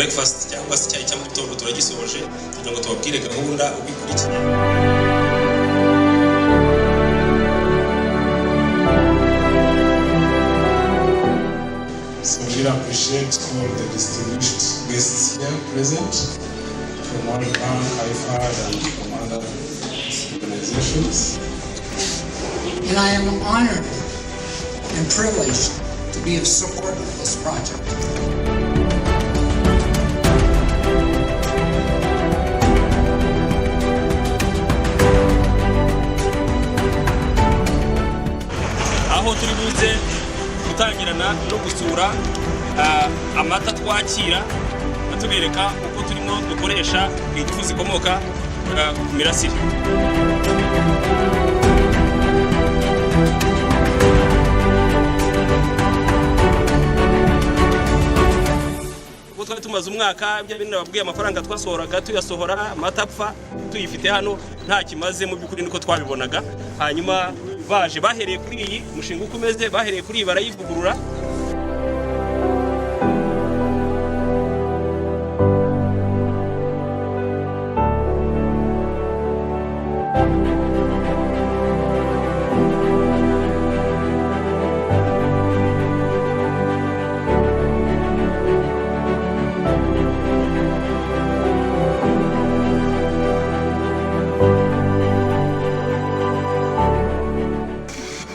breakfast cyangwa se icyayi cya mu gitondo turagisoje kugira ngo tubabwire gahunda ubikurikiye. So we appreciate all the distinguished guests here present from World Bank, IFAD, and from other organizations. And I am honored and privileged to be of support of this project. Aho turi buze gutangirana no gusura amata twakira atubereka uko turimo dukoresha ingufu zikomoka ku mirasire. Twari tumaze umwaka bya bintu babwiye amafaranga twasohoraga tuyasohora amata apfa tuyifite hano nta kimaze mu byukuri niko twabibonaga. Hanyuma baje bahereye kuri iyi mushinga ukomeze bahereye kuri iyi barayivugurura.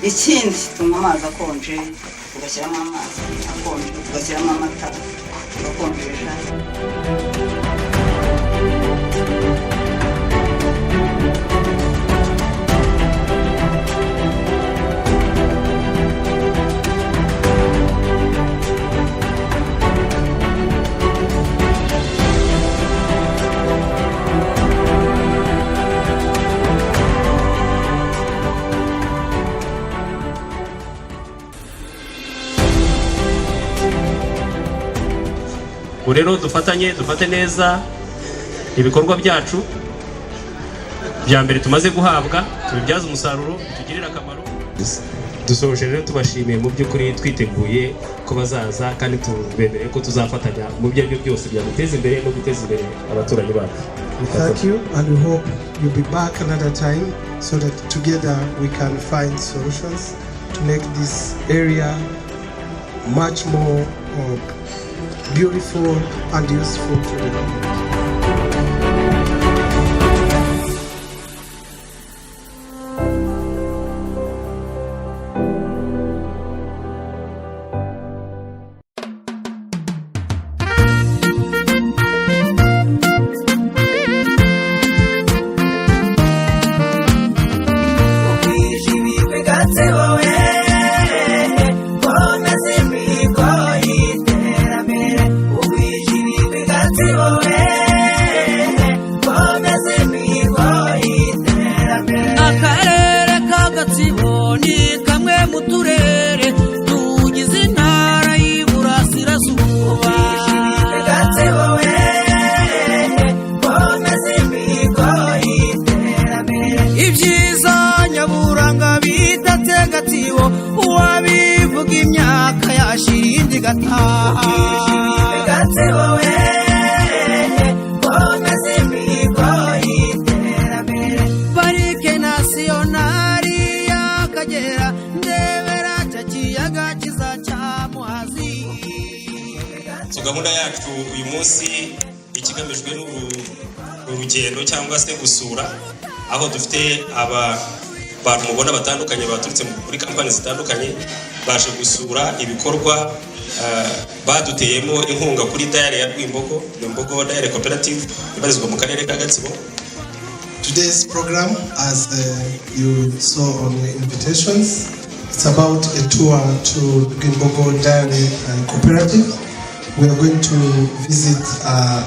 Ikindi tuma amazi akonje tugashyiramo amazi akonje tugashyiramo amata tugakonjesha. Rero dufate neza ibikorwa byacu bya mbere tumaze guhabwa tubibyaza umusaruro tugirira akamaro. Dusoje rero tubashimiye mu by'ukuri twiteguye ko bazaza kandi tubemereye ko tuzafatanya mu byo byose byaduteza imbere no guteza imbere abaturanyi bacu. Thank you, and we hope you'll be back another time so that together we can find solutions to make this area much more beautiful and useful to the community. Gahunda yacu uyu munsi ikigamijwe n'urugendo cyangwa se gusura aho dufite abantu mubona batandukanye baturutse muri kampani zitandukanye baje gusura ibikorwa baduteyemo inkunga kuri DAIRIES ya Rwimbogo DAIRIES cooperative ibarizwa mu karere ka Gatsibo. Today's program, as you saw on the invitations, it's about a tour to Rwimbogo DAIRIES cooperative. We are going to visit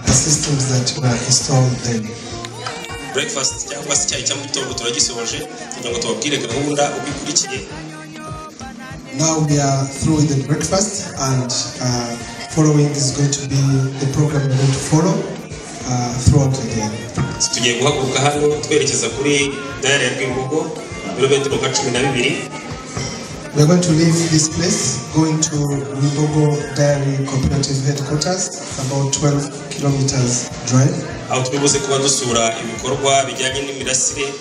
the systems that were installed there. Breakfast cyangwa se icyayi cya mu gitondo turagisoje kugira ngo tubabwire gahunda ubikurikiye. Now we are through with the breakfast, and following is going to be the program we're going to follow throughout the day. Tugiye guhaguruka hano twerekeza kuri DAIRIES ya Rwimbogo ibirometero nka 12. We're going to leave this place, going to Rwimbogo Dairy Cooperative Headquarters, about 12 kilometers drive. Aho twibuze kuba dusura ibikorwa bijyanye n'imirasire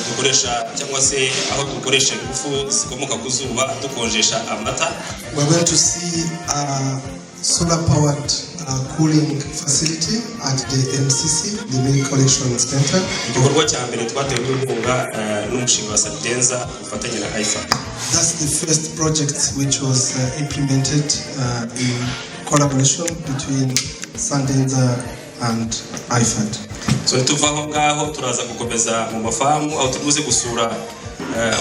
dukoresha cyangwa se aho dukoresha ingufu zikomoka ku zuba dukonjesha amata. We're going to see a solar powered cooling facility at the MCC, the Milk Collection Center. Igikorwa cya mbere twatewe inkunga n'umushinga wa Sandenza ufatanye na IFAD. That's the first project which was implemented in collaboration between Sandenza and IFAD. So tuvaho ngaho turaza gukomeza mu mafamu aho tubuze gusura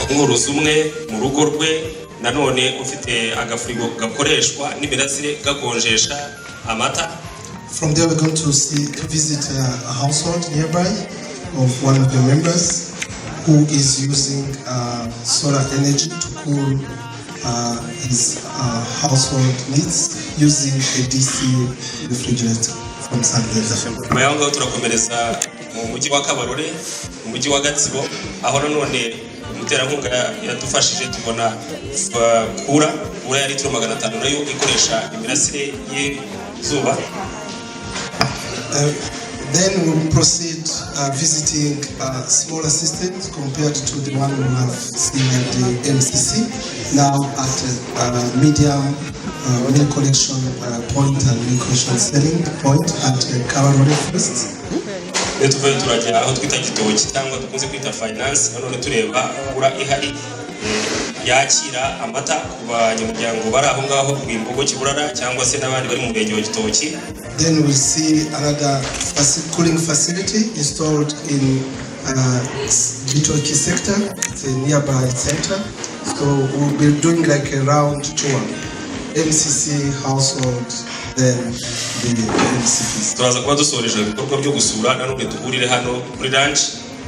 umworozi umwe mu rugo rwe nanone ufite agafurigo gakoreshwa n'imirasire gakonjesha amata. From there we're going to visit a household nearby of one of the members who is using solar energy to cool his household needs using a DC refrigerator from Sandenza. Mayanga turakomereza mu mujyi wa Kabarore, mu mujyi wa Gatsibo, aho nanone umuterankunga yadufashije tubona kura ya litiro 500 nayo ikoresha imirasire y'izuba. Then we'll proceed visiting smaller systems compared to the one we have seen at the MCC, now at a medium milk collection point and milk collection selling point at Kabarore first. Tuvuye turajya aho twita Gitoki cyangwa dukunze kwita finance nanone tureba kura ihari yakira amata ku banyamuryango bari aho ngaho Rwimbogo Kiburara cyangwa se n'abandi bari mu murenge wa Gitoki. Then we'll see another cooling facility installed in Gitoki sector, it's a nearby center. So we'll be doing like a round tour, MCC household, then the MCP. Turaza kuba dusoreje ibikorwa byo gusura nanone duhurire hano kuri ranch.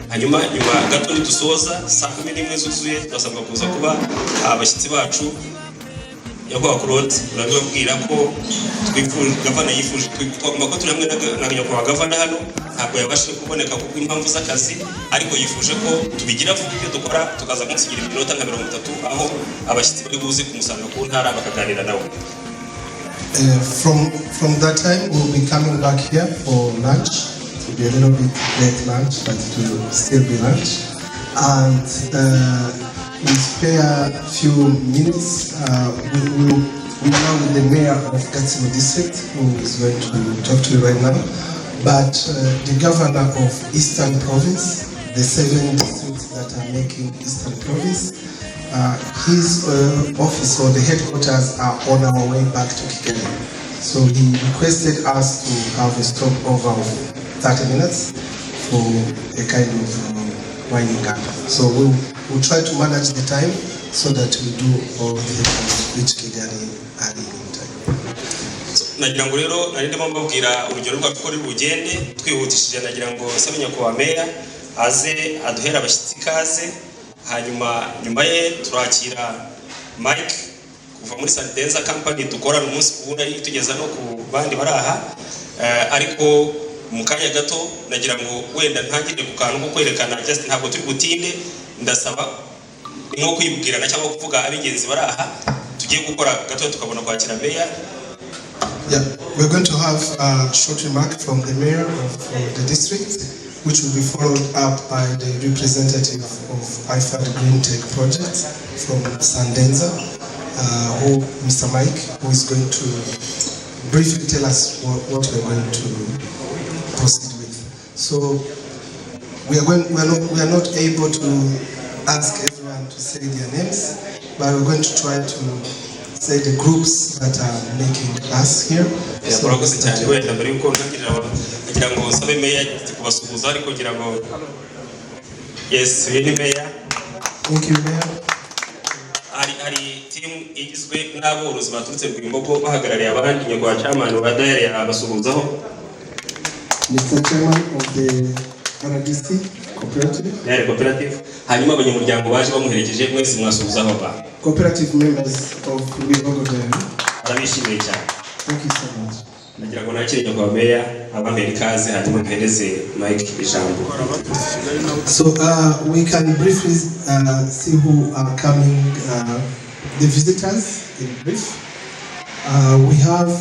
Hanyuma nyuma gato dusoza saa 11 zuzuye twasabwa kuza kuba abashyitsi bacu yakwa Claude urabibabwira ko twifuje gavana yifuje twagomba ko turi hamwe na nyakwa gavana hano ntabwo yabashije kuboneka kuko impamvu z'akazi ariko yifuje ko tubigira vuba ibyo dukora tukaza kumusigira iminota nka 30 aho abashyitsi bari buze kumusanga ku ntara bakaganira nawe. From that time we'll be coming back here for lunch. It will be a little bit late lunch, but it will still be lunch. And we spare a few minutes. We're now with the mayor of Gatsibo district, who is going to talk to you right now. But the governor of Eastern Province, the 7 districts that are making Eastern Province, his office or the headquarters are on our way back to Kigali. So he requested us to have a stopover of 30 minutes for a kind of winding up. So we'll try to manage the time so that we do all the reach Kigali early in time. Nagira ngo rero nari ndimo mbabwira urugero rwa ko rugende twihutishije nagira ngo sabenya ko meya aze aduhera abashyitsi kaze nyuma ye turakira Mike kuva muri Sandenza company dukorana umunsi kubuna ari tugeza no ku bandi baraha ariko mu kanya gato nagira ngo wenda ntangire ku kantu ko kwerekana just ntabwo turi butinde ndasaba nko kwibwirana cyangwa kuvuga abigenzi baraha tugiye gukora gato tukabona kwakira meya. Yeah, we're going to have a short remark from the mayor of the district, which will be followed up by the representative of IFAD Green Tech Project from Sandenza, Mr. Mike, who is going to briefly tell us what we're going to proceed with. So we are not able to ask everyone to say their names, but we're going to try to say the groups that are making us here. So yes, Mayor. Thank you, Mayor. Hari team igizwe n'aborozi baturutse Rwimbogo bahagarariye abandi nyagwa chairman wa DAIRIES abasuhuzaho. Mr. Chairman of the RDC cooperative. Yeah, cooperative. Hanyuma abanyamuryango baje bamuherekeje mwese mwasuhuzaho ba. Cooperative members of Rwimbogo Dairy. Arabishimiye cyane. Thank you so much. Nagira ngo nakire nyakwa Mayor abamerikaze hanyuma mpereze Mike ijambo. So we can briefly see who are coming the visitors in brief. We have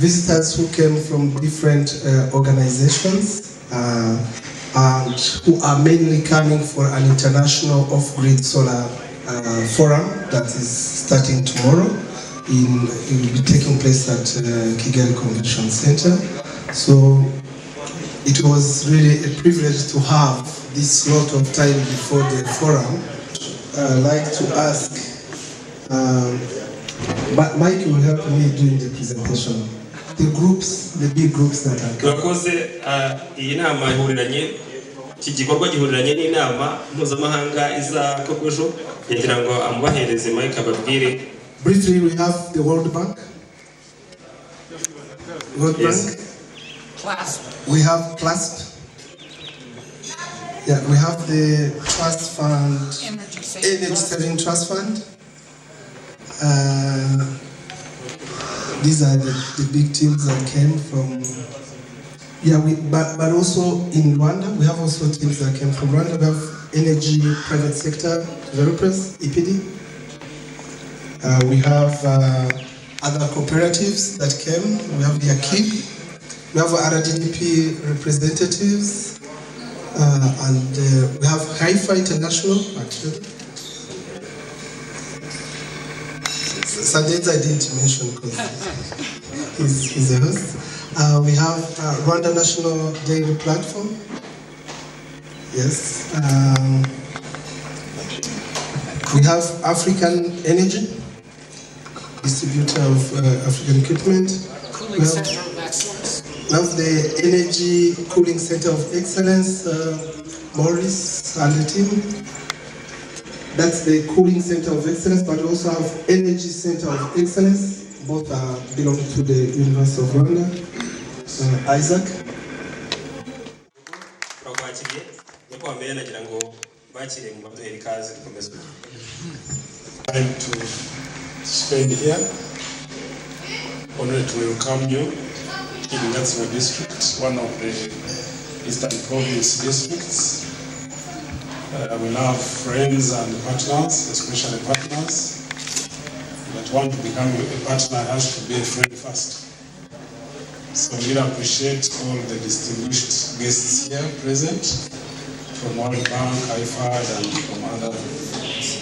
visitors who came from different organizations and who are mainly coming for an international off-grid solar forum that is starting tomorrow. It will be taking place at Kigali Convention Center. So it was really a privilege to have this lot of time before the forum. I'd like to ask, but Mike will help me doing the presentation. The groups, the big groups that are coming. Turakoze iyi nama ihuriranye, iki gikorwa gihuriranye n'inama mpuzamahanga izakorwa ejo, kugira ngo amubahereze Mike ababwire. Briefly, we have the World Bank. World Bank. Clasp. We have CLASP. Yeah, we have the Trust Fund, Energy Saving Trust Fund. These are the big teams that came from. Yeah, but also in Rwanda, we have also teams that came from Rwanda. We have Energy Private Sector Developers, EPD. We have other cooperatives that came. We have the AKIB. We have RDC representatives. And we have Haifa International, actually. Sandenza I didn't mention because he's a host. We have Rwanda National Dairy Platform. Yes. We have African Energy, distributor of African equipment. Cooling Center of Excellence. We have the Energy Cooling Center of Excellence, Maurice and the team. That's the Cooling Center of Excellence, but we also have Energy Center of Excellence. Both belong to the University of Rwanda. Isaac. Time to spend here. Honored to welcome you in Umunsi district, one of the Eastern Province districts. We have friends and partners, especially partners, that want to become a partner has to be a friend first. So we appreciate all the distinguished guests here present from World Bank, IFAD, and from other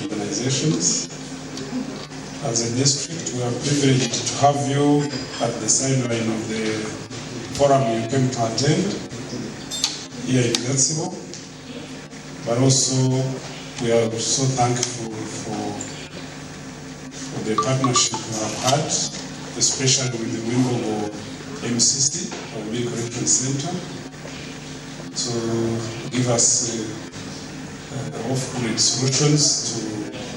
organizations. As a district, we are privileged to have you at the sideline of the forum you came to attend here in Gatsibo. But also, we are so thankful for the partnership we have had, especially with the Rwimbogo MCC, or Big Correction Center, to give us off-grid solutions to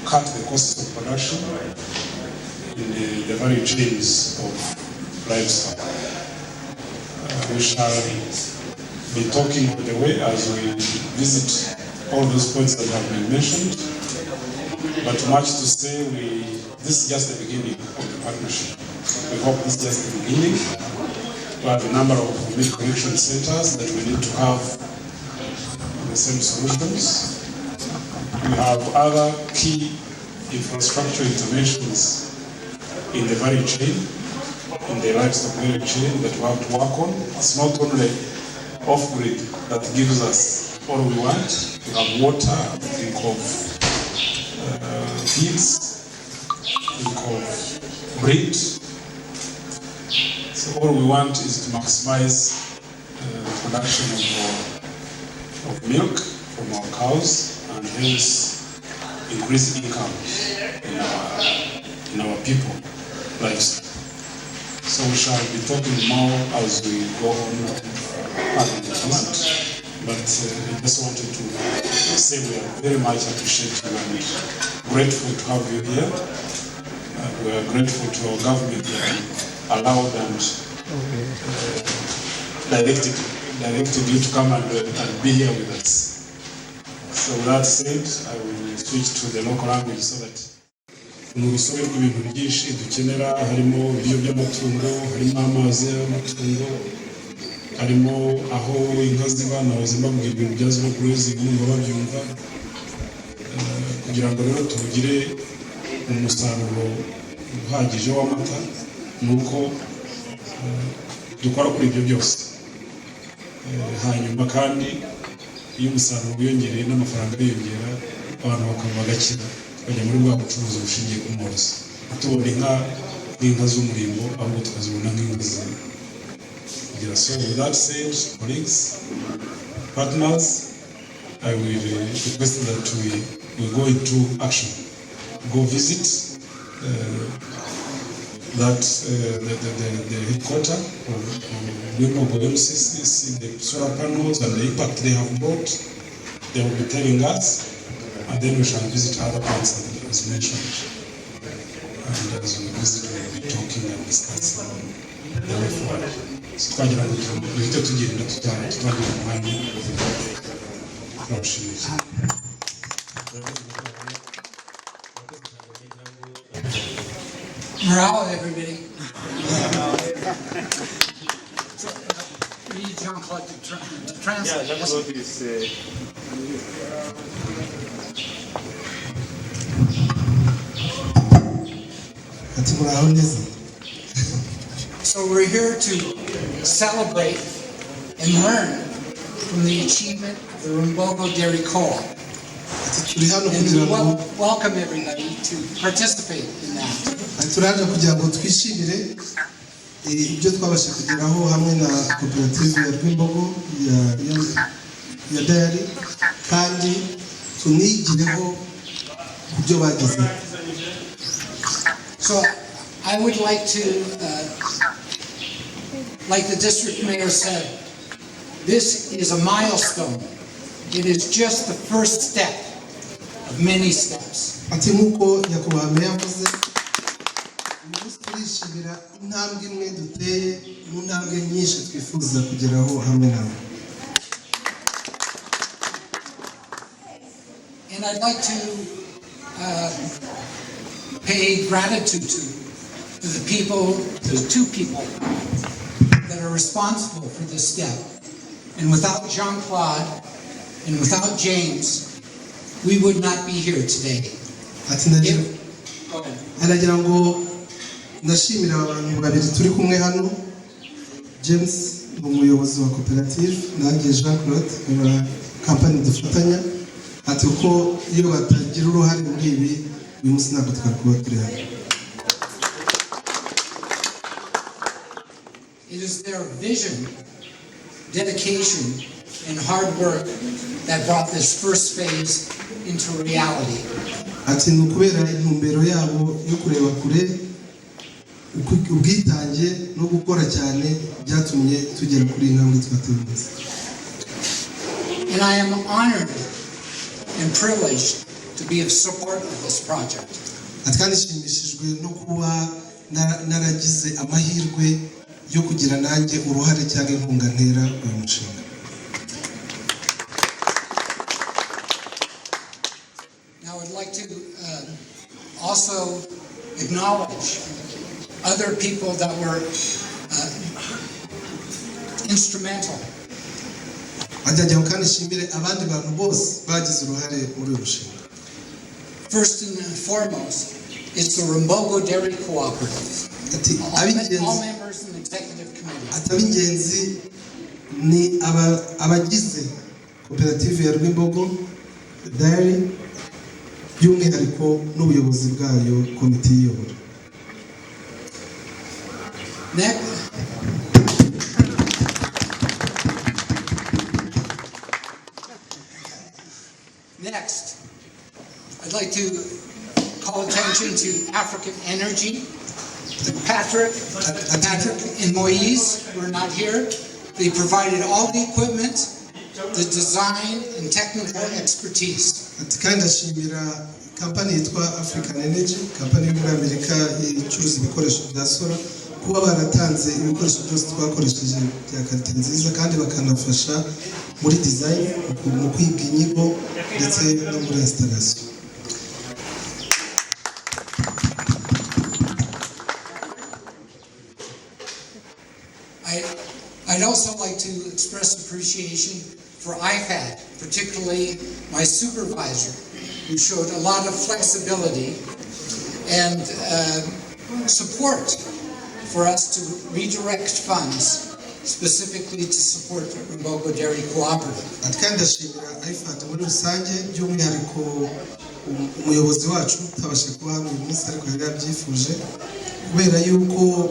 cut the cost of production in the value chains of livestock. We shall be talking on the way as we visit all those points that have been mentioned. But much to say, this is just the beginning of the partnership. We hope this is just the beginning. We have a number of milk collection centers that we need to have the same solutions. We have other key infrastructure interventions in the value chain, in the livestock value chain that we have to work on. It's not only off-grid that gives us all we want. We have water, think of feeds, think of breed. So all we want is to maximize production of milk from our cows and hence increase income in our people livestock. So we shall be talking more as we go on and implement. But I just wanted to say we are very much appreciative and grateful to have you here. We are grateful to our government that allowed and directed you to come and be here with us. So with that said, I will switch to the local language so that mu rusobe rw'ibintu byinshi dukenera harimo ibiryo by'amatungo, harimo amazi y'amatungo, harimo aho inka ziba nahoze mbabwira ibintu byazo no grazing numva babyumva kugira ngo rero tugire umusaruro uhagije w'amata ni uko dukora kuri ibyo byose. Hanyuma kandi iyo umusaruro wiyongereye n'amafaranga yiyongera, abantu bakaba bagakira bajya muri bwa bucuruzi bushingiye ku mworozi, tubona inka z'umurimbo ahubwo tukazibona nk'inka zigira. So with that said, colleagues, partners, I will request that we go into action. Go visit the headquarters of Rwimbogo MCC, see the solar panels and the impact they have brought. They will be telling us, and then we shall visit other parts as mentioned. And as we visit, we will be talking and discussing the way forward. Twagira ngo duhite tugenda tutagira umwanya turabashimiye. Morale, everybody. We need Jean-Claude to translate. Yeah, Jean-Claude is... So we're here to celebrate and learn from the achievement of the Rwimbogo Dairy Co-op. And we welcome everybody to participate in that. turaje kugira ngo twishimire ibyo twabasha kugeraho hamwe na cooperative ya Rwimbogo ya dairy, kandi tunigireho kubyo bagize. So I would like to, like the district mayor said, this is a milestone. It is just the first step of many steps. Ati nkuko nyakubahwa meya yavuze, turishimira intambwe imwe duteye mu ntambwe nyinshi twifuza kugeraho hamwe nawe. And I'd like to pay gratitude to the people, the two people that are responsible for this step. And without Jean-Claude and without James, we would not be here today. Anagira ngo ndashimira abantu babiri turi kumwe hano, James umuyobozi wa cooperative nanjye Jean-Claude wa company dufatanya, ati uko iyo batagira uruhare muri ibi uyu munsi ntabwo twakuba turi hano. It is their vision, dedication, and hard work that brought this first phase into reality. Ati nukubera intumbero yabo yo kureba kure, ubwitange no gukora cyane byatumye tugera kuri intambwe twateguye. And I am honored and privileged to be of support of this project. Ati kandi nshimishijwe no kuba naragize amahirwe yo kugira nanjye uruhare cyangwa inkunga ntera uyu mushinga. Now I'd like to also acknowledge other people that were instrumental. Ajya kandi nshimire abandi bantu bose bagize uruhare muri uyu mushinga. First and foremost, it's the Rwimbogo Dairy Cooperative. All members in the executive committee. Atabingenzi ni abagize cooperative ya Rwimbogo Dairy, by'umwihariko n'ubuyobozi bwayo komite y'iyobora. Next, I'd like to call attention to African Energy. Patrick and Moise were not here. They provided all the equipment, the design, and technical expertise. Kandi ashimira company yitwa African Energy, company yo muri Amerika icuruza ibikoresho bya solar, kuba baratanze ibikoresho byose twakoresheje bya kalite nziza kandi bakanafasha muri design, mu kwiga inyigo ndetse no muri installation. I'd also like to express appreciation for IFAD, particularly my supervisor, who showed a lot of flexibility and support for us to redirect funds specifically to support the Rwimbogo Dairy Cooperative. Kandi ndashimira IFAD muri rusange by'umwihariko umuyobozi wacu utabasha kuba hano uyu munsi ariko yari yabyifuje kubera yuko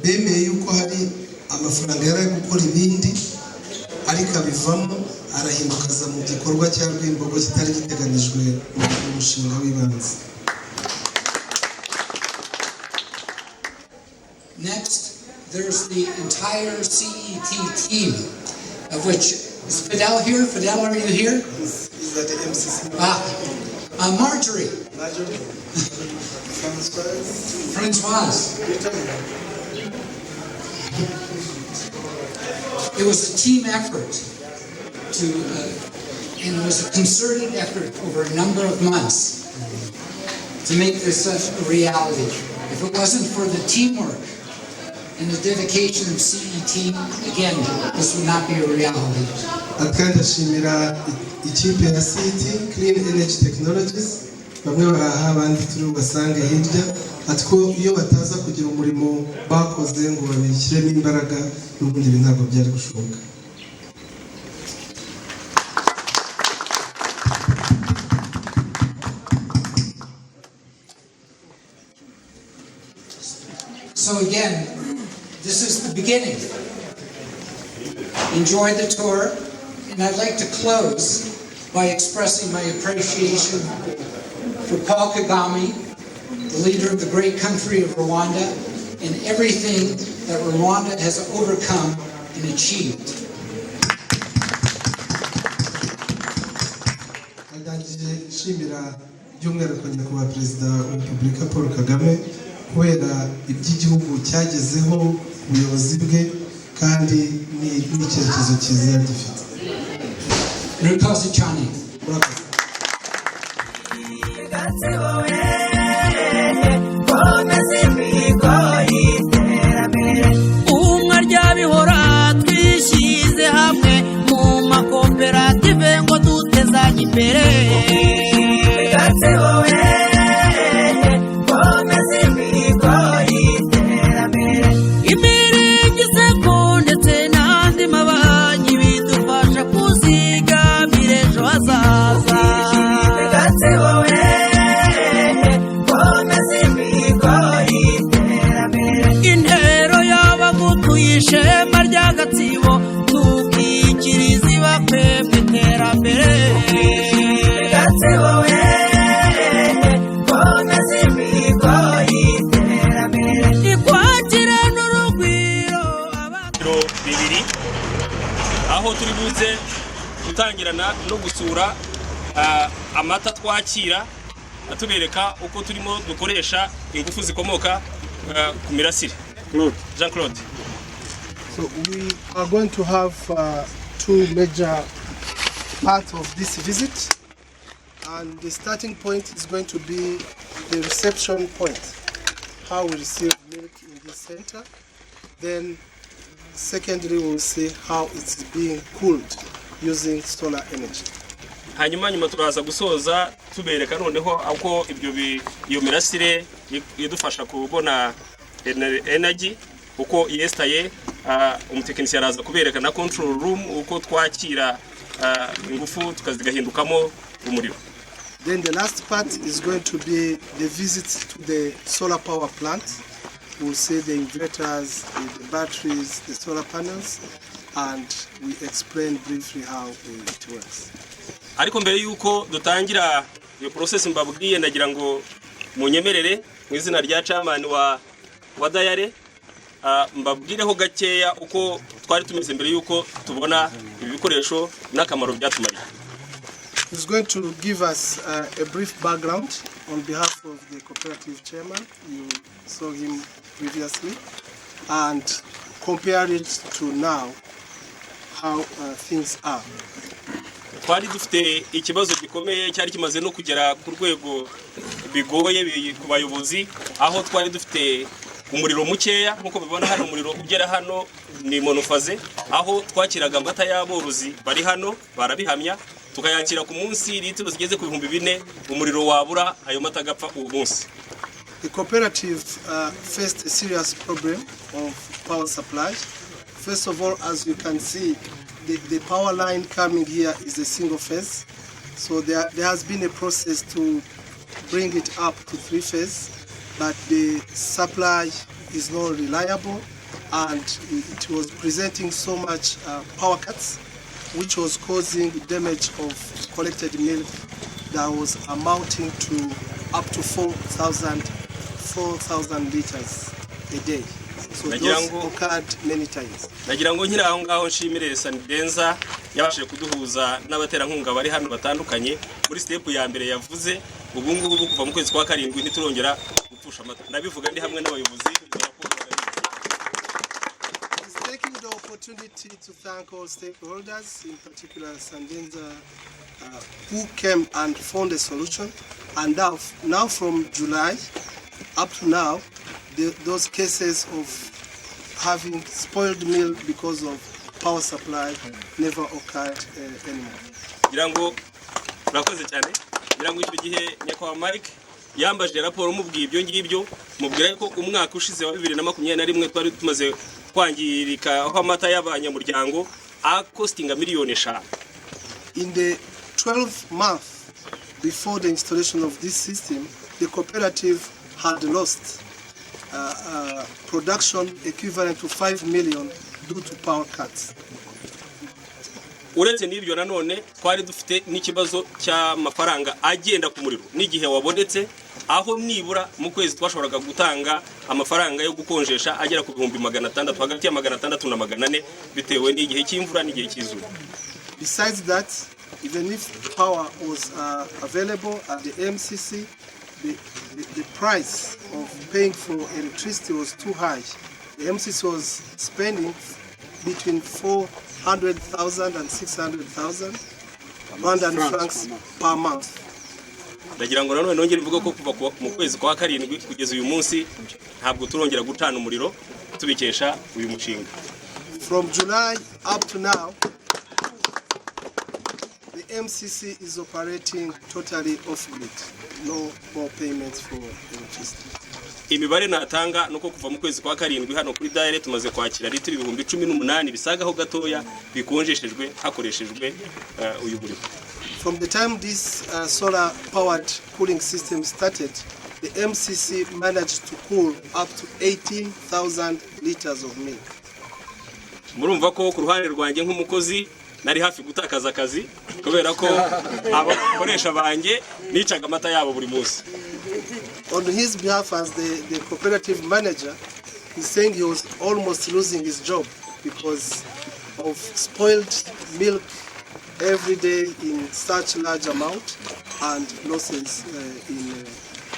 bemeye yuko hari amafaranga yari gukora ibindi ariko abivamo arahindukaza mu gikorwa cya Rwimbogo kitari giteganijwe mu mushinga w'ibanze. Next, there's the entire CET team, of which is Fidel here? Fidel, are you here? Is that the MCC? Marjorie. Marjorie? Francoise. It was a team effort and it was a concerted effort over a number of months to make this a reality. If it wasn't for the teamwork and the dedication of CET, again, this would not be a reality. Kandi ndashimira ikipe ya CET Clean Energy Technologies bamwe baraha abandi turi basange hirya atwo iyo bataza kugira umurimo bakoze ngo babishyiremo imbaraga n'ubundi bintago byari gushoboka. So again, this is the beginning. Enjoy the tour, and I'd like to close by expressing my appreciation for Paul Kagame, the leader of the great country of Rwanda, and everything that Rwanda has overcome and achieved. Shimira by'umwihariko nyakubahwa Perezida wa Repubulika Paul Kagame kubera iby'igihugu cyagezeho ubuyobozi bwe kandi n'icyerekezo cyiza gifite. Murakoze cyane. Umwe ryabihora twishyize hamwe mu makoperative ngo dutezanye imbere. Imirenge iseko ndetse n'andi mabanki bidufasha kuzigamira ejo hazaza. Intero y'abagutuye ishema ry'agatsibo tubwikiriza ibakwe mu iterambere. Ikwakira n'urugwiro bibiri aho turi buze gutangirana no gusura amata twakira atubereka uko turimo dukoresha ingufu zikomoka ku mirasire. Jean Claude. So we are going to have two major parts of this visit, and the starting point is going to be the reception point, how we receive milk in this center. Then secondly, we will see how it's being cooled using solar energy. Hanyuma turaza gusoza tubereka noneho uko iyo mirasire idufasha kubona energy uko yestaye. Umutekinisiye araza kubereka na control room uko twakira ingufu tukazigahindukamo umuriro. Then the last part is going to be the visit to the solar power plant. We'll see the inverters, the batteries, the solar panels, and we explain briefly how it works. Ariko mbere yuko dutangira iyo process mbabwiye nagira ngo munyemerere mu izina rya chairman wa DAIRIES mbabwireho gakeya uko twari tumeze mbere yuko tubona ibikoresho n'akamaro byatumariye. He's going to give us a brief background on behalf of the cooperative chairman. You saw him previously, and compare it to now, how things are. Twari dufite ikibazo gikomeye cyari kimaze no kugera ku rwego bigoye ku bayobozi, aho twari dufite umuriro mukeya nkuko bibona hano. Umuriro ugera hano ni monofaze, aho twakiraga amata y'aborozi bari hano barabihamya, tukayakira ku munsi litiro zigeze ku 4,000, umuriro wabura ayo mata agapfa uwo munsi. The cooperative faced a serious problem of power supply. First of all, as you can see, the power line coming here is a single phase. So there has been a process to bring it up to 3-phase, but the supply is not reliable, and it was presenting so much power cuts, which was causing damage of collected milk that was amounting to up to 4,000 liters a day. So those occurred many times. Nagira ngo nkira aho ngaho nshimire Sandenza yabashije kuduhuza n'abaterankunga bari hano batandukanye muri step ya mbere yavuze ubu ngubu kuva mu kwezi kwa karindwi ntiturongera gupfusha amata. Ndabivuga ndi hamwe n'abayobozi. Taking the opportunity to thank all stakeholders, in particular Sandenza, who came and found a solution. And now from July up to now, those cases of having spoiled milk because of power supply never occurred anymore. Girango urakoze cyane. Girango icyo gihe nyakwa Mike yambaje raporo mubwiye ibyo ngibyo mubwira ko umwaka ushize wa 2021 twari tumaze kwangirika aho amata y'abanyamuryango akostinga miliyoni 5. In the 12th month before the installation of this system, the cooperative had lost production equivalent to 5 million due to power cuts. Uretse n'ibyo nanone twari dufite n'ikibazo cy'amafaranga agenda ku muriro n'igihe wabonetse aho nibura mu kwezi twashoboraga gutanga amafaranga yo gukonjesha agera ku 600 hagati ya 600 na 400 bitewe n'igihe cy'imvura n'igihe cy'izuba. Besides that, even if power was available at the MCC, the price of paying for electricity was too high. The MCC was spending between 400,000 and 600,000 francs per month. Ndagira ngo nanone nongere mvuga ko kuva mu kwezi kwa karindwi kugeza uyu munsi ntabwo turongera gutana umuriro tubikesha uyu mushinga. From July up to now, the MCC is operating totally off-grid. No more payments for electricity. Imibare natanga nuko kuva mu kwezi kwa karindwi hano kuri DAIRIES tumaze kwakira litiro 18,000 bisagaho gatoya bikonjeshejwe hakoreshejwe uyu muriro. From the time this solar powered cooling system started, the MCC managed to cool up to 18,000 liters of milk. Murumva ko ku ruhande rwanjye nk'umukozi nari hafi gutakaza akazi kubera ko abakoresha banjye nicaga amata yabo buri munsi. On his behalf as the cooperative manager, he's saying he was almost losing his job because of spoiled milk every day in such large amount and losses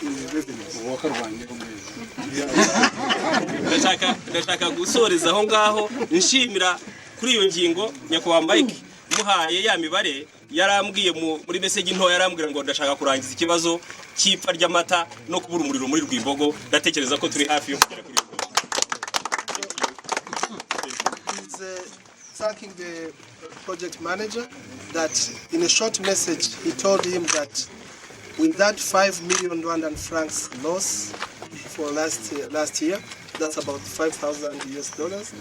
in revenues. Ndashaka gusoreza aho ngaho nshimira kuri iyo ngingo nyakwa Mike muhaye ya mibare yarambwiye muri message nto yarambwira ngo ndashaka kurangiza ikibazo cy'ipfa ry'amata no kubura umuriro muri Rwimbogo. Ndatekereza ko turi hafi yo kugera kuri thanking the project manager that in a short message he told him that with that 5 million Rwandan francs loss for last year, that's about $5,000,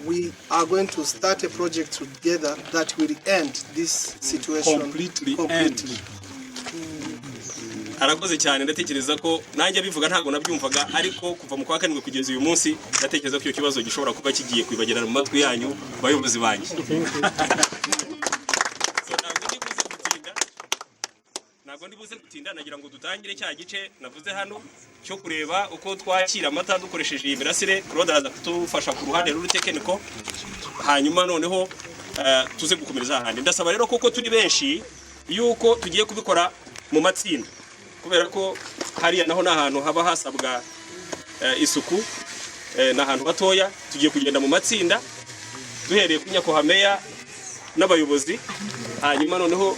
we are going to start a project together that will end this situation completely. Arakoze cyane ndatekereza ko nanjye bivuga ntago nabyumvaga ariko kuva mu kwa karindwi kugeza uyu munsi ndatekereza ko iyo kibazo gishobora kuba kigiye kwibagirana mu matwi yanyu bayobozi banjye. Ntabwo ndibuze gutinda nagira ngo dutangire cya gice navuze hano cyo kureba uko twakira amata dukoresheje iyi mirasire. Claude araza kutufasha ku ruhande rw'urutekeniko hanyuma noneho tuze gukomereza ahandi. Ndasaba rero koko turi benshi yuko tugiye kubikora mu matsinda kubera ko hariya naho n'ahantu haba hasabwa isuku n'ahantu batoya. Tugiye kugenda mu matsinda duhereye ku nyakwa meya n'abayobozi hanyuma noneho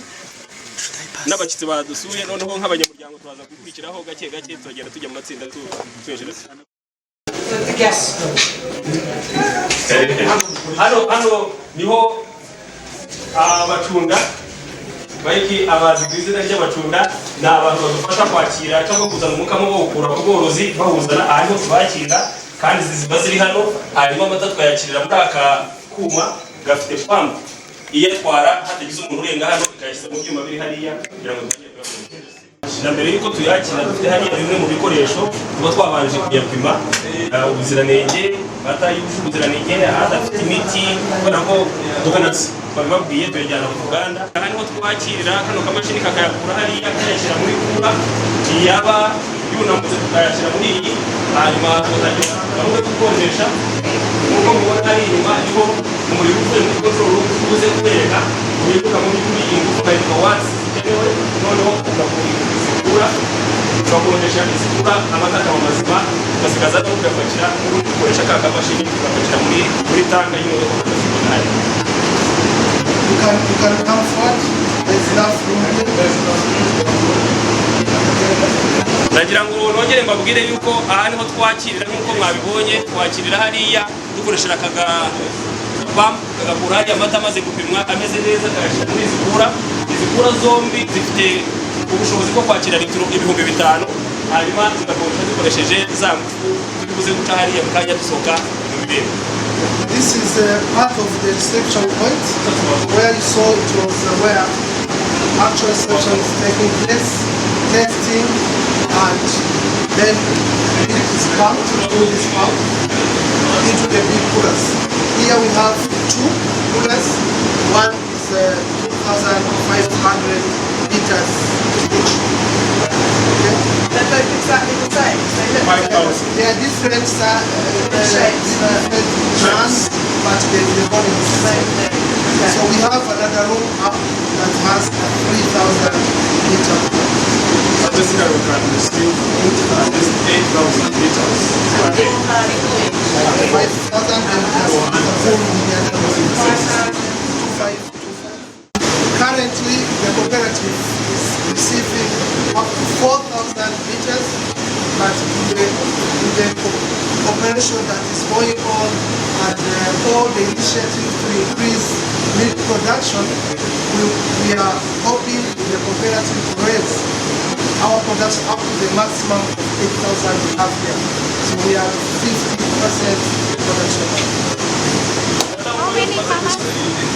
n'abakitse badusuye noneho nk'abanyamuryango twaza gukurikiraho gake gake tugenda tujya mu matsinda twejere. Hano niho abacunda bayiki abazi ku izina ry'abacunda ni abantu badufasha kwakira cyangwa kuzana umukamo bawukura ku bworozi bawuzana ahantu tubakira kandi ziba ziri hano. Hanyuma amata twayakirira muri aka kuma gafite pampu iyatwara hatagize umuntu urenga hano, ikayashyira mu byuma biri hariya kugira ngo tujye kuyakoresha. Na mbere yuko tuyakira dufite hariya bimwe mu bikoresho tuba twabanje kuyapima ubuziranenge, amata yujuje ubuziranenge, adafite imiti, kubera ko twabibabwiye tuyajyana mu ruganda. Aha niho twakirira, kano kamashini kakayakura hariya kayashyira muri kura, yaba yunamutse tukayashyira muri iyi, hanyuma tukazagira gahunda yo gukonjesha. Nk'uko mubona hari inyuma niho umuriro uvuye muri control ubuze kubereka uhinduka mu by'ukuri ingufu ugahinduka watsi zikenewe, noneho ugakura ugakonjesha isukura, amata akaba mazima, ugasigaza no kuyapakira n'ubundi ukoresha ka kamashini ugapakira muri tanga y'imodoka ukazibona hariya. You can come forward. There's enough room here. Nagira ngo nongere mbabwire yuko aha niho twakirira, nk'uko mwabibonye twakirira hariya dukoresheje kagakura hariya amata amaze gupimwa ameze neza, kayashyira muri izi kura. Izi kura zombi zifite ubushobozi bwo kwakira litiro 5,000, hanyuma tugakoresha dukoresheje za ngufu tubuze guca hariya mu kanya dusohoka mu birere. This is part of the reception point where you saw it was where actual reception is taking place, testing, and then it is pumped through this pump into the big coolers. Here we have 2 coolers. One is 2,500 liters each. Okay. They're both exactly the same. They are different brands, but the volume is the same. So we have another room up that has 3,000 liters. Basically, we can receive 8,000 liters per day. 5,000 and currently, the cooperative is receiving up to 4,000 liters, but in the operation that is going on and all the initiatives to increase milk production, we are hoping the cooperative to raise our production up to the maximum of 8,000 we have here. So we are 50% production.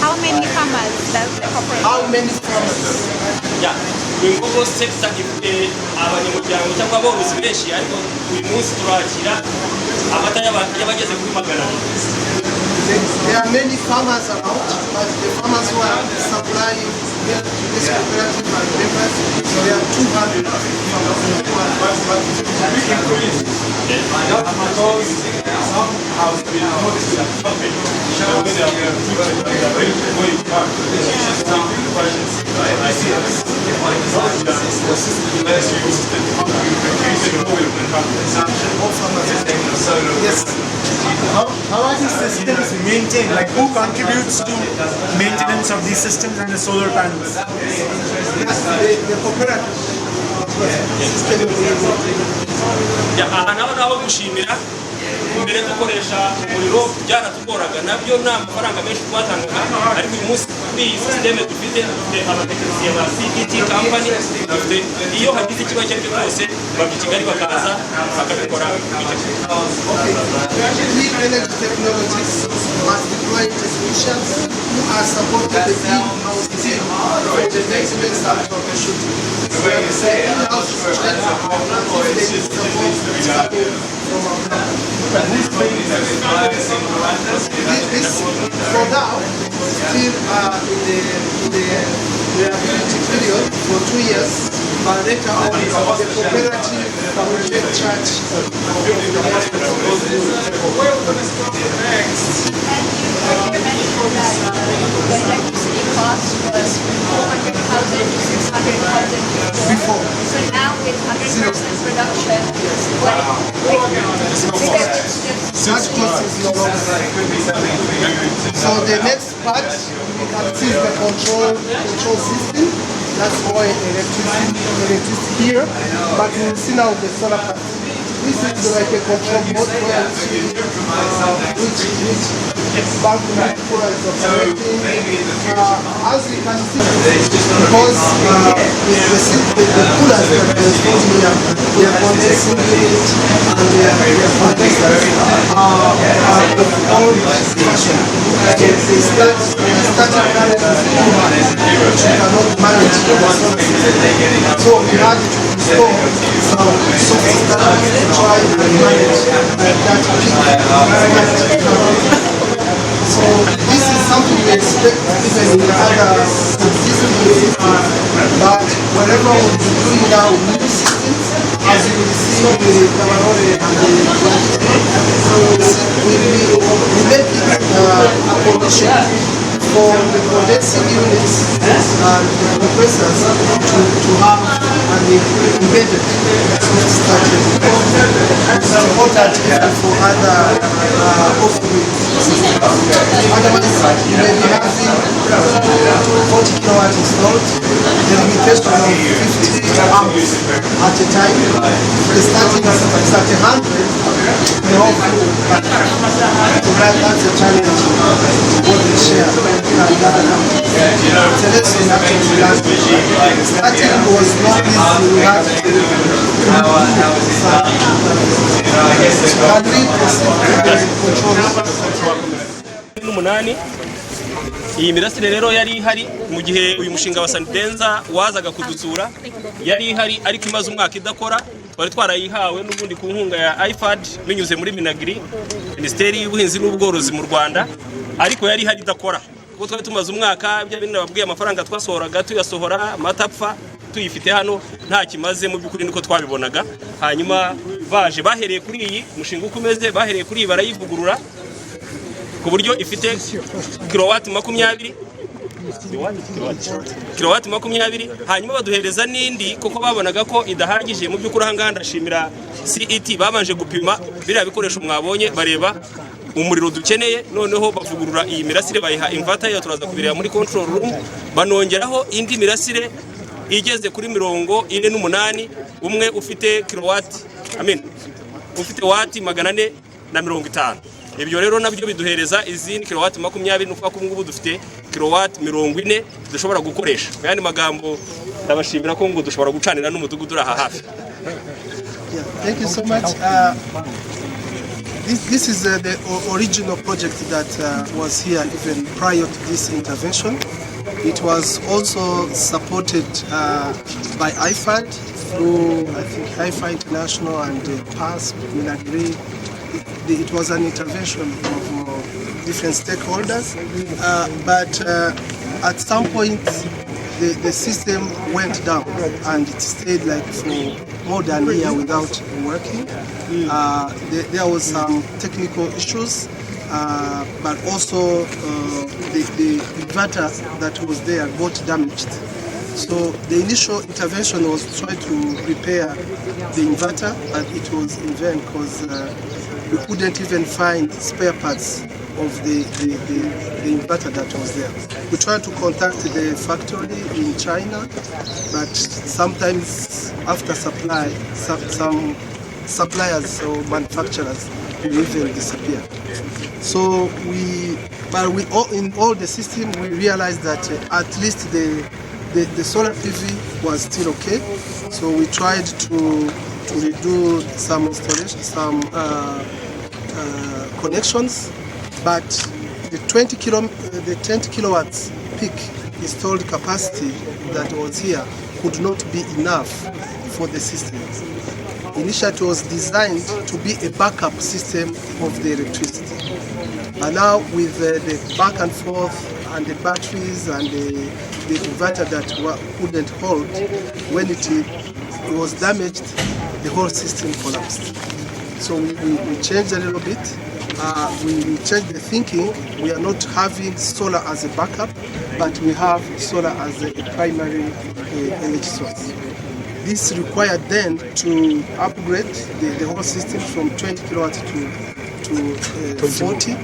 How many farmers does the cooperative? How many farmers? Yeah, Rwimbogo sector ifite abanyamuryango cyangwa aborozi benshi, ariko uyu munsi turakira amata y'abageze kuri 200. There are many farmers around, but the farmers who are supplying milk to this cooperative are members. So there are 200 Yes. How are these systems maintained? Like, who contributes to maintenance of these systems and the solar panels? The cooperative. Aha naho gushimira mbere dukoresha umuriro byaratugoraga, nabyo nta mafaranga menshi twatangaga, ariko uyu munsi kuri iyi system dufite abatekinisiye ba CPT company dufite, iyo hagize ikibazo icyo ari cyo cyose bava i Kigali bakaza bakabikora. Clean energy technologies must deploy technicians who are supported the in-house team for the maintenance and troubleshooting. We have in-house strength if they need support from our company. This for now still in the reliability period for 2 years, but later on the cooperative will take charge of the electricity cost was 400,000 to 600,000 before. So now with 100% production, such cost is no longer. So the next part we can see is the control system. That's why electricity here, but we will see now the solar panels. This is like a control board where which bank is operating. As we can see, because the coolers that are installed here, they are condensing unit and they are condensers of old fashion. So they start current which you cannot manage the one. So we had to install some software to try and manage that peak. So this is something we expect even in other existing systems, but wherever we'll be doing now new systems, as you will see the Camarone and the we make it a condition for the condensing units and the compressors to have an embedded soft starter. It's important even for other off-grid systems. Otherwise, you may be having 40 kilowatt installed, the limitation of 50 amps at a time. The starting is at 100, the whole flow. So that's a challenge what we share. It's a lesson actually last week. Starting was not easy. We had to n'umunani. Iyi mirasire rero yari ihari mu gihe uyu mushinga wa Sandenza wazaga kudutsura, yari ihari ariko imaze umwaka idakora. Twari twarayihawe n'ubundi ku nkunga ya IFAD binyuze muri Minagri, Minisiteri y'Ubuhinzi n'Ubworozi mu Rwanda, ariko yari ihari idakora. Kuko twari tumaze umwaka bya bintu babwiye amafaranga twasohoraga tuyasohora amatapfa tuyifite hano nta kimaze mu byukuri niko twabibonaga. Hanyuma baje bahereye kuri iyi mushinga ukomeze, bahereye kuri iyi barayivugurura ku buryo ifite kilowati 20 kilowati 20, hanyuma baduhereza n'indi kuko babonaga ko idahagije. Mu byukuri aha ngaha ndashimira CET babanje gupima biriya bikoresho mwabonye bareba umuriro dukeneye, noneho bavugurura iyi mirasire bayiha inverter yo turaza kubireba muri control room, banongeraho indi mirasire igeze kuri 48, umwe ufite kilowati ufite wati 450. Ibyo rero nabyo biduhereza izindi kilowati 20, nuko ko ngubu dufite kilowati 40 dushobora gukoresha. Kandi magambo ndabashimira ko ngo dushobora gucanira n'umudugudu aha hafi. Thank you so much. This is the original project that was here even prior to this intervention. It was also supported by IFAD through, I think, IFA International and PASP, Minagri. It was an intervention of different stakeholders, but at some point the system went down and it stayed like for more than a year without working. There was some technical issues, but also the inverter that was there got damaged. So the initial intervention was to try to repair the inverter, but it was in vain because we couldn't even find spare parts of the inverter that was there. We tried to contact the factory in China, but sometimes after supply, some suppliers or manufacturers will even disappear. So in all the system, we realized that at least the solar PV was still okay. So we tried to redo some installation, some connections, but the 20 kilowatts peak installed capacity that was here could not be enough for the system. Initially, it was designed to be a backup system of the electricity. And now with the back and forth and the batteries and the inverter that couldn't hold, when it was damaged, the whole system collapsed. So we changed a little bit. We changed the thinking. We are not having solar as a backup, but we have solar as a primary energy source. This required then to upgrade the whole system from 20 kilowatts to 40.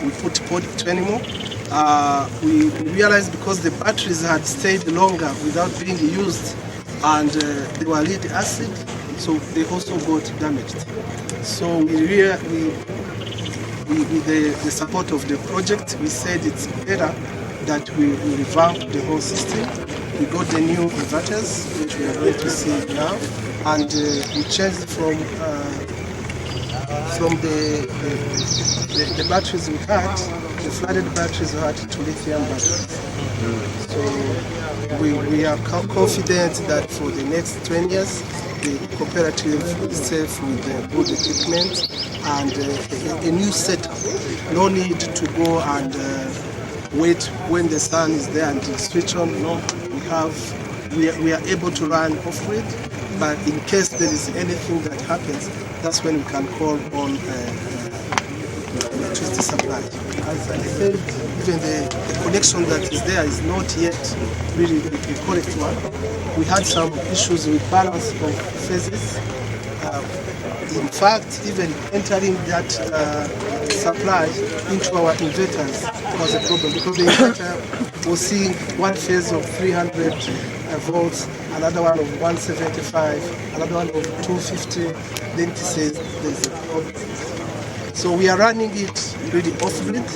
We put 20 more. We realized because the batteries had stayed longer without being used and they were lead acid, so they also got damaged. So with the support of the project, we said it's better that we revamp the whole system. We got the new inverters, which we are going to see now, and we changed from the batteries we had, the flooded batteries we had, to lithium batteries. So we are confident that for the next 20 years, the cooperative is safe with good equipment and a new setup. No need to go and wait when the sun is there and switch on. No, we are able to run off-grid, but in case there is anything that happens, that's when we can call on electricity supply. As I said, even the connection that is there is not yet really the correct one. We had some issues with balance of phases. In fact, even entering that supply into our inverters was a problem, because the inverter was seeing one phase of 300 volts, another one of 175, another one of 250. Then it says there's a problem. So we are running it really off-grid,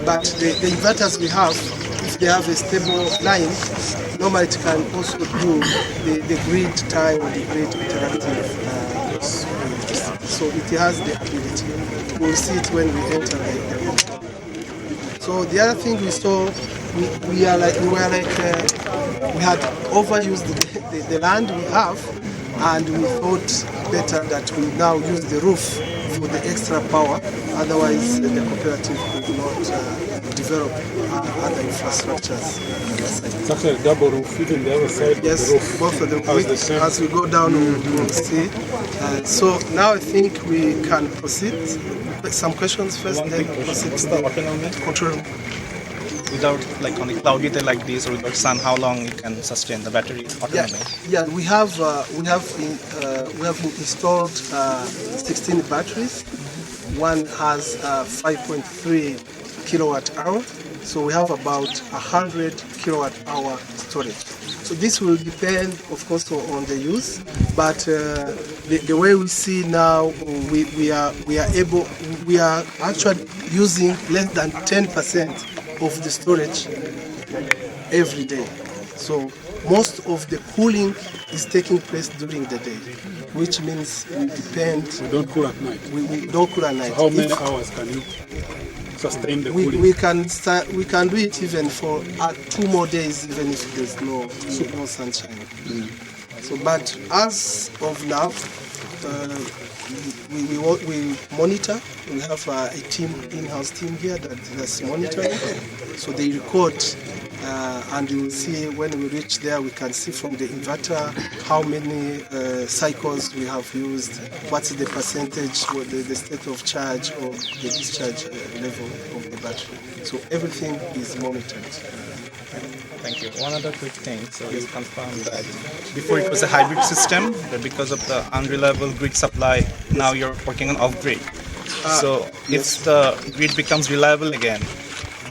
but the inverters we have, if they have a stable line, normally it can also do the grid time or the grid interactive. So it has the ability. We'll see it when we enter the area. So the other thing we saw, we had overused the land we have, and we thought better that we now use the roof for the extra power. Otherwise, the cooperative could not develop other infrastructures. It's actually a double roof, even the other side. Yes, of the roof. both of them. As the same. As we go down, we'll see. So now I think we can proceed. Some questions first, then proceed to the control room. Without, like on a cloudy day like this or without sun, how long it can sustain the battery autonomy? Yeah, we have installed 16 batteries. One has 5.3 kilowatt hour, so we have about 100 kilowatt hour storage. So this will depend, of course, on the use, but the way we see now, we are actually using less than 10% of the storage every day. So most of the cooling is taking place during the day, which means we depend. We don't cool at night. We don't cool at night. So how many hours can you sustain the cooling? We can do it even for 2 more days, even if there's no sunshine. So, but as of now, we monitor. We have a team, in-house team here that's monitoring. So they record, and you will see when we reach there, we can see from the inverter how many cycles we have used, what's the percentage, what the state of charge or the discharge level of the battery. So everything is monitored. Thank you. One other quick thing. So you confirmed that before it was a hybrid system, but because of the unreliable grid supply, now you're working on off-grid. So if the grid becomes reliable again,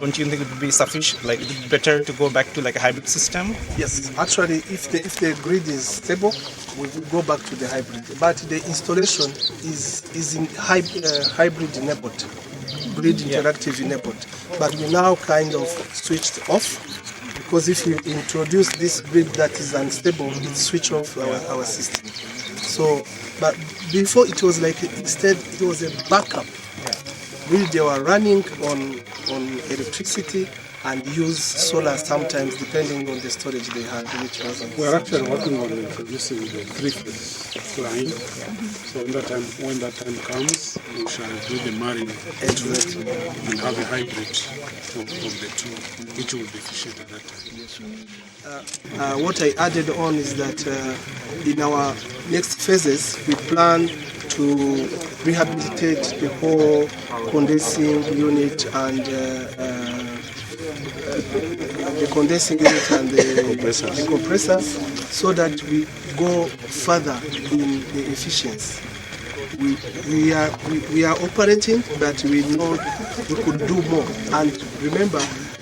don't you think it would be sufficient? Like, it would be better to go back to like a hybrid system? Yes, actually, if the grid is stable, we will go back to the hybrid. But the installation is in hybrid enabled, grid interactive enabled. But we now kind of switched off, because if you introduce this grid that is unstable, it switch off our system. So, but before it was like, instead it was a backup. Really, they were running on electricity and use solar sometimes, depending on the storage they had, which wasn't. We're actually working on introducing the 3-phase line. So when that time comes, we shall do the marrying and have a hybrid of the two, which will be efficient at that time. What I added on is that in our next phases, we plan to rehabilitate the whole condensing unit and the compressors, so that we go further in the efficiency. We are operating, but we know we could do more. And remember,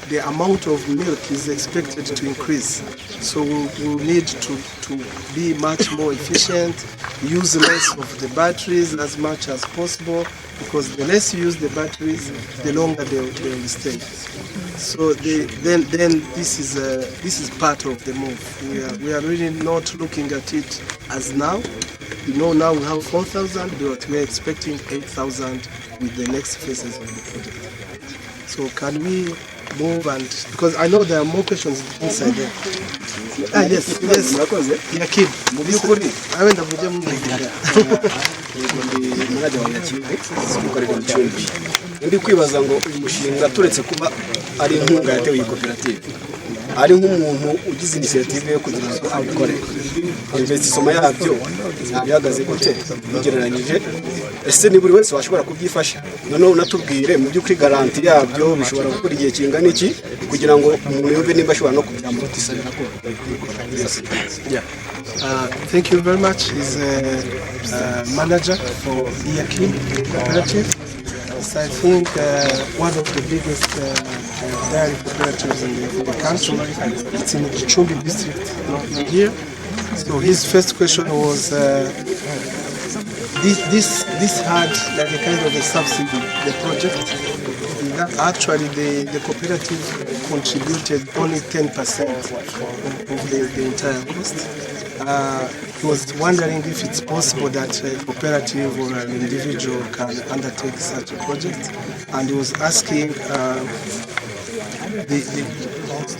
the amount of milk is expected to increase. So we'll need to be much more efficient, use less of the batteries as much as possible, because the less you use the batteries, the longer they will stay. So then this is part of the move. We are really not looking at it as now. Now we have 4,000, but we are expecting 8,000 with the next phases of the project. So can we move, and because I know there are more questions inside there. Yes. Yeah, kid. I went ndi kwibaza ngo uyu mushinga turetse kuba ari inkunga yatewe iyi koperative, ari nk'umuntu ugize initiative yo kugira ngo abikore, investissement yabyo bihagaze gute bigereranyije, ese ni buri wese washobora kubyifasha? Noneho unatubwire mu by'ukuri garanti yabyo bishobora gukora igihe kingana iki kugira ngo umuntu yumve nimba ashobora no kubyambutisana ko. Thank you very much. He's a manager for Yakin Cooperative. So I think one of the biggest dairy cooperatives in the country. It's in the Chumbi district in here. So his first question was this had like a kind of a subsidy, the project. Actually, the cooperative contributed only 10% of the entire cost. He was wondering if it's possible that a cooperative or an individual can undertake such a project, and he was asking the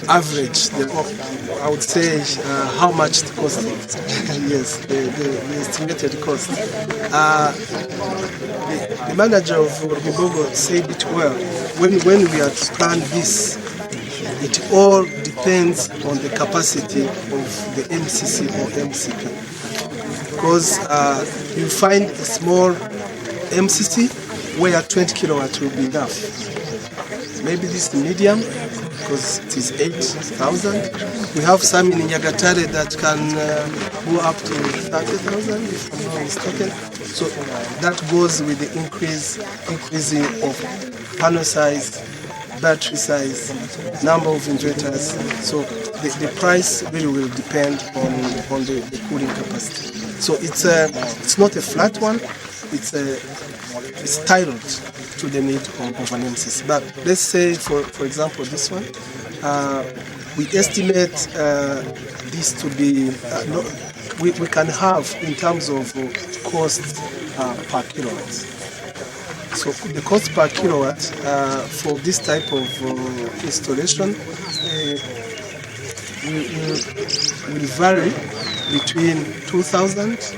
average, I would say how much it costed. Yes, the estimated cost. The manager of Rwimbogo said it well. When we had planned this, it all depends on the capacity of the MCC or MCP. Because you find a small MCC where 20 kilowatts will be enough. Maybe this medium, because it is 8,000. We have some in Nyagatare that can go up to 30,000 if I'm not mistaken. So that goes with the increasing of panel size, battery size, number of inverters. So the price really will depend on the cooling capacity. So it's not a flat one. It's tailored to the need of an MCC. But let's say, for example, this one, we estimate this to be, we can have in terms of cost per kilowatt. So the cost per kilowatt for this type of installation will vary between $2,000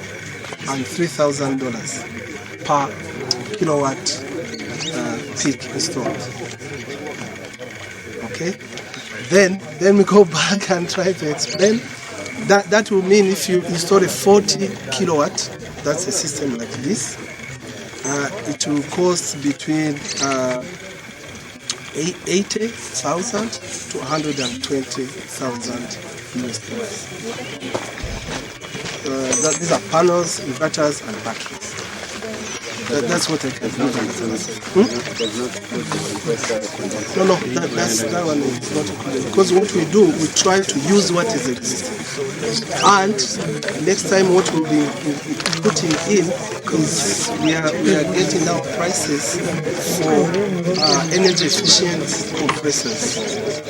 and $3,000 per kilowatt peak installed. Okay, then we go back and try to explain. That will mean if you install a 40 kilowatt, that's a system like this, it will cost between 80,000 to 120,000 US dollars. These are panels, inverters, and batteries. That's what I can do. No, that one is not included. Because what we do, we try to use what is existing. And next time what we'll be putting in is we are getting now prices for energy efficient compressors,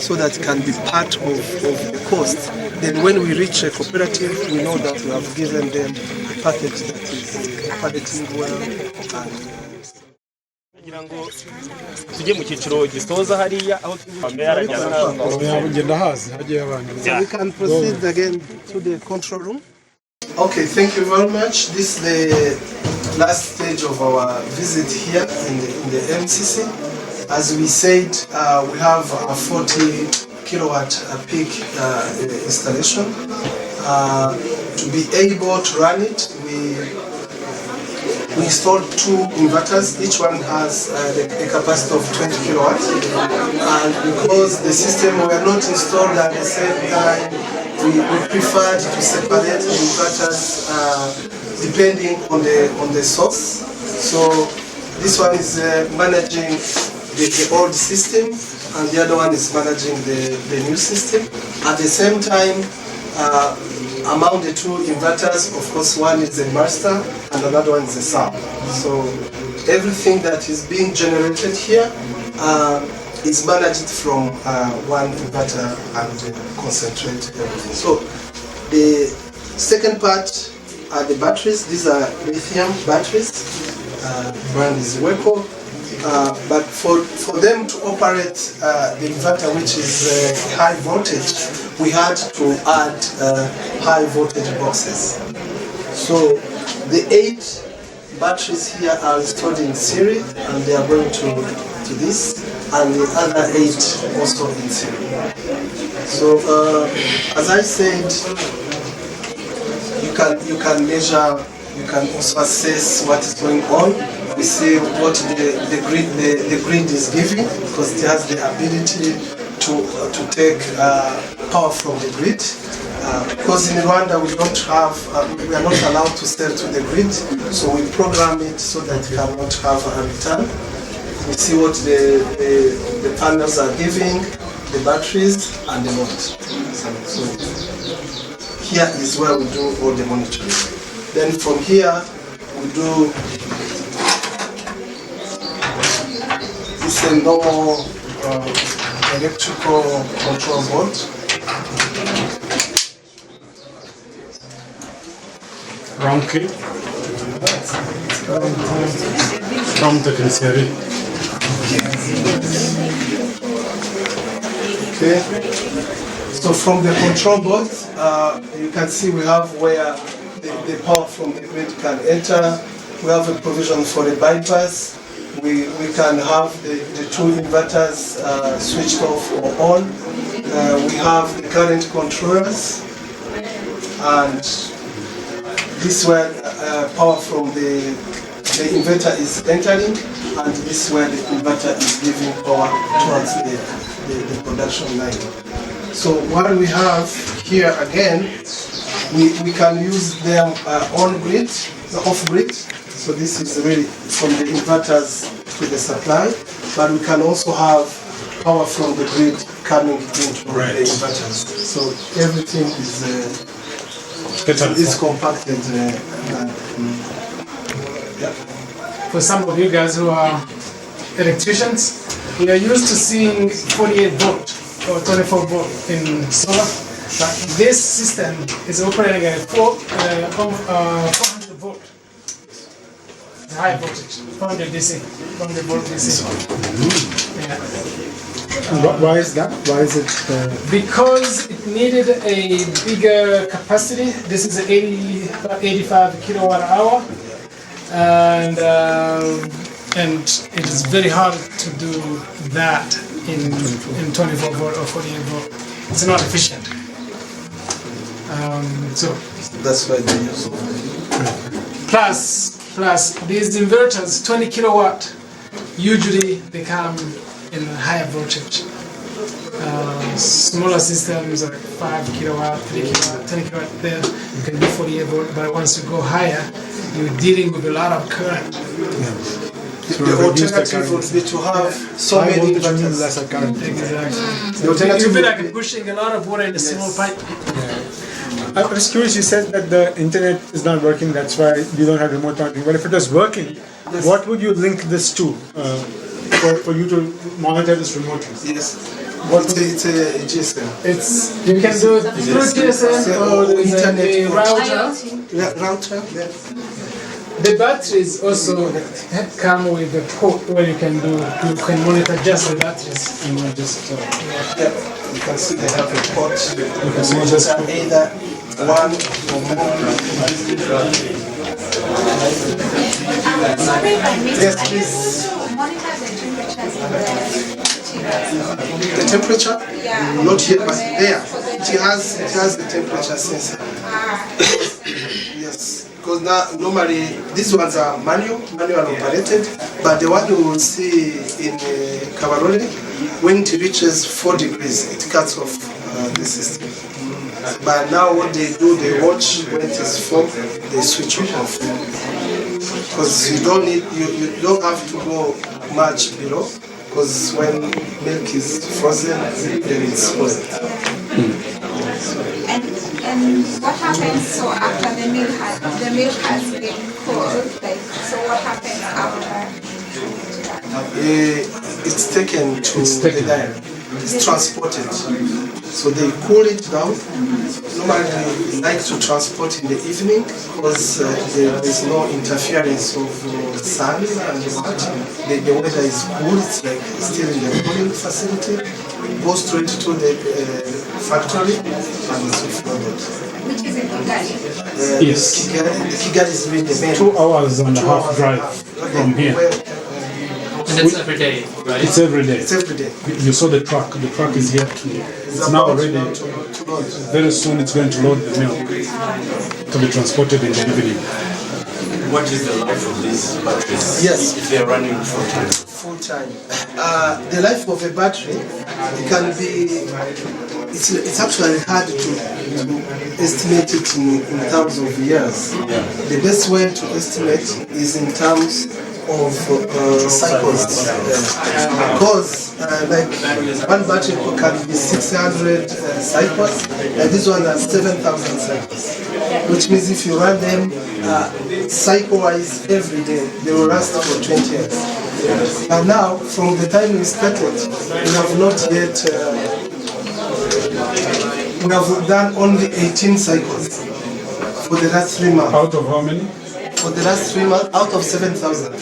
so that can be part of the cost. Then when we reach a cooperative, we know that we have given them a package that is packaging well. tujye mu cyiciro gisoza hariya aho So we can proceed again to the control room. Okay, thank you very much. This is the last stage of our visit here in the MCC. As we said, we have a 40 kilowatt peak installation. To be able to run it, we installed 2 inverters. Each one has a capacity of 20 kilowatts. And because the system were not installed at the same time, we preferred to separate the inverters depending on the source. So this one is managing the old system, and the other one is managing the new system. At the same time, among the two inverters, of course, one is a master and another one is a sub. So everything that is being generated here is managed from one inverter and concentrate everything. So the second part are the batteries. These are lithium batteries. Brand is Rwimbogo. But for them to operate the inverter, which is high voltage, we had to add high voltage boxes. So the 8 batteries here are stored in series, and they are going to this, and the other 8 also in series. So as I said, you can measure, you can also assess what is going on. We see what the grid is giving, because it has the ability to take power from the grid. Because in Rwanda we don't have, we are not allowed to sell to the grid, so we program it so that we cannot have a return. We see what the panels are giving, the batteries, and the load. So here is where we do all the monitoring. Then from here we do. It's a normal electrical control board. Round key. From the consider. Okay. So from the control board, you can see we have where the power from the grid can enter. We have a provision for the bypass. We can have the 2 inverters switched off or on. We have the current controllers, and this is where power from the inverter is entering, and this is where the inverter is giving power towards the production line. So what we have here again, we can use them on grid, off grid. So this is really from the inverters to the supply, but we can also have power from the grid coming into the inverters. So everything is compacted. Yeah. For some of you guys who are electricians, we are used to seeing 48 volt or 24 volt in solar, but this system is operating at 400 volt. High voltage, 400 DC, 400 volt DC. Yeah. And why is that? Why is it? Because it needed a bigger capacity. This is an 85 kilowatt hour, and it is very hard to do that in 24 volt or 48 volt. It's not efficient. So that's why they use it. Plus these inverters, 20 kilowatt, usually they come in higher voltage. Smaller systems like 5 kilowatt, 3 kilowatt, 10 kilowatt, there you can do 48 volt, but once you go higher, you're dealing with a lot of current. So the alternative would be to have so many inverters. Lesser current. Exactly. You feel like pushing a lot of water in a small pipe. I was curious, you said that the internet is not working, that's why you don't have remote monitoring. But if it was working, what would you link this to for you to monitor this remotely? Yes. It's a GSM. You can do it through GSM or internet a router. Router, yeah. The batteries also come with a port where you can monitor just the batteries. And you can see they have a port. You can monitor either one or more. Yes, please. The temperature? Yeah. Not here, but there. It has the temperature sensor. Yes. Because now normally these ones are manual operated, but the one you will see in Kabarole, when it reaches 4 degrees, it cuts off the system. But now what they do, they watch when it is 4, they switch off. Because you don't have to go much below, because when milk is frozen, then it's frozen. And what happens so after the milk has been cooled? Like, so what happens after? It's taken to the dairy. It's transported. So they cool it down. Normally they like to transport in the evening because there is no interference of sun and what. The weather is cool. It's like still in the cooling facility. Go straight to the factory and it's offloaded. Which is in Kigali? Yes. Kigali is really the main. 2 hours and a half drive from here. And it's every day, right? It's every day. It's every day. You saw the truck. The truck is here too. It's now already. Very soon it's going to load the milk to be transported in the evening. What is the life of these batteries? Yes. If they're running full time. Full time. The life of a battery, it can be. It's actually hard to estimate it in terms of years. The best way to estimate is in terms of cycles, because like one battery can be 600 cycles, and this one has 7,000 cycles, which means if you run them cycle-wise every day, they will last for 20 years. And now, from the time we started, we have not yet, we have done only 18 cycles for the last 3 months. Out of how many? For the last 3 months, out of 7,000.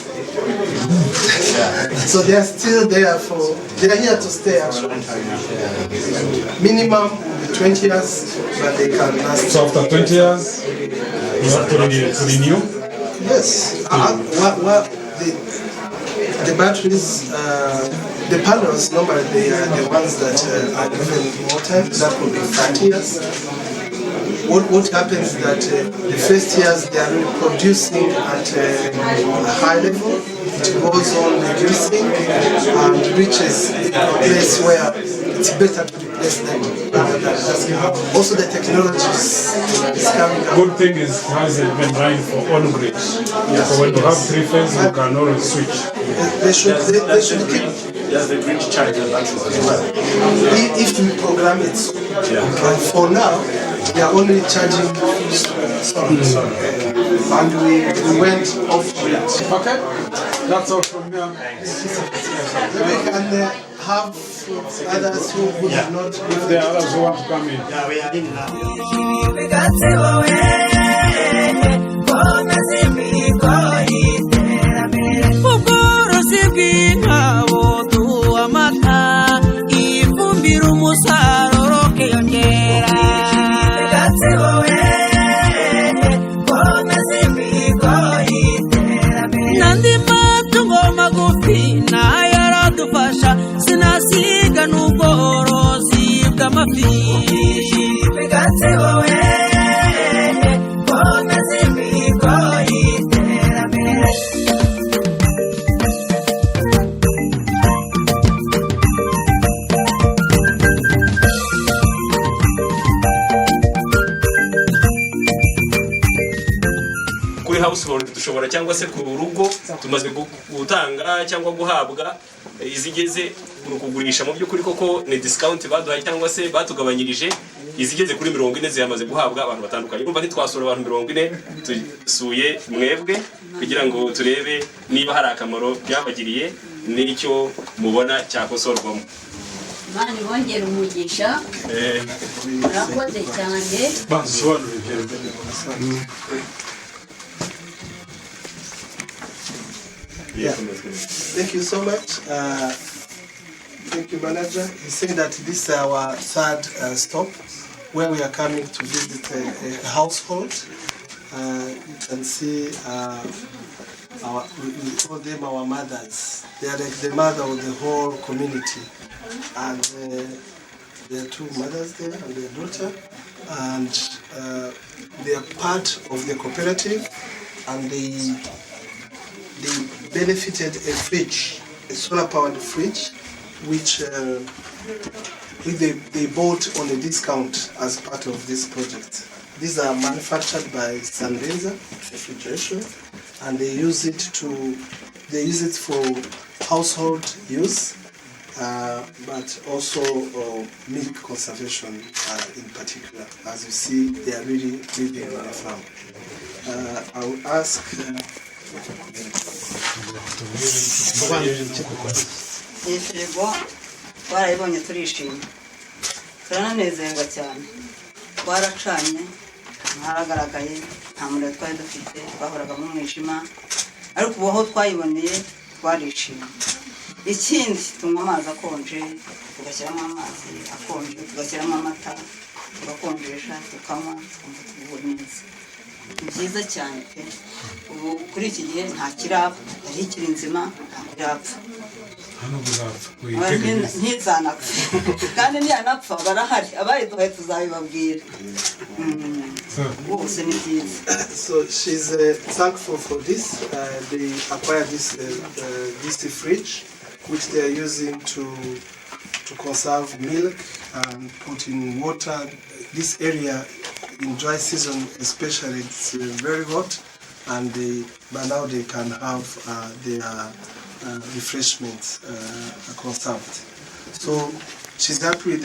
So they are still there they are here to stay actually. Minimum 20 years, but they can last. So after 20 years, you have to renew? Yes. The batteries, the panels, normally they are the ones that are given more time. That will be 30 years. What happens is that the first years they are producing at a high level, it goes on reducing and reaches a place where it's better to replace them rather than just give up. Also the technology is coming up. Good thing is it hasn't been running for on grid. Yes. So when you have 3 phases, you can always switch. They should keep. Does the grid charge the batteries as well? If we program it, and for now, we are only charging solar. And we went off grid. Okay, that's all from me. We can have others who would not. If there are others who want to come in. Yeah, we are in now. ubworozi bw'inka buduha amata ifumbira umusaruro ukiyongera n'andi matungo magufi nayo aradufasha sinasiga n'ubworozi bw'amafi kuri household dushobora cyangwa se ku rugo tumaze gutanga cyangwa guhabwa izigeze kugurisha mu by'ukuri koko ni discount baduhaye cyangwa se batugabanyirije izigeze kuri 40 ziyamaze guhabwa abantu batandukanye urumva ntitwasura abantu 40 tusuye mwebwe kugira ngo turebe niba hari akamaro byabagiriye n'icyo mubona cyakosorwamo. Mani bongera umugisha murakoze cyane Thank you so much. Thank you, manager. He said that this is our third stop where we are coming to visit a household. You can see we call them our mothers. They are like the mother of the whole community. And there are 2 mothers there and their daughter. And they are part of the cooperative, and they benefited a fridge, a solar-powered fridge, which they bought on a discount as part of this project. These are manufactured by Sandenza Refrigeration, and they use it for household use. but also milk conservation in particular. As you see, they are really living on a farm. I will ask. iyi firigo twarayibonye turishimye turananezerwa cyane twaracanye haragaragaye nta muriro twari dufite twahoraga mu mwijima ariko ubu aho twayiboneye twarishimye ikindi tunywa amazi akonje tugashyiramo amazi akonje tugashyiramo amata tugakonjesha tukanywa twumva tuguwe neza ni byiza cyane pe ubu kuri iki gihe nta kirapfa yari ikiri nzima nta kirapfa ntizanapfa kandi ntiyanapfa barahari abayiduhaye tuzabibabwira bose ni byiza. So she's thankful for this. They acquired this DC fridge, which they are using to conserve milk and put in water. This area in dry season especially, it's very hot, and but now they can have their refreshments conserved. So she's happy with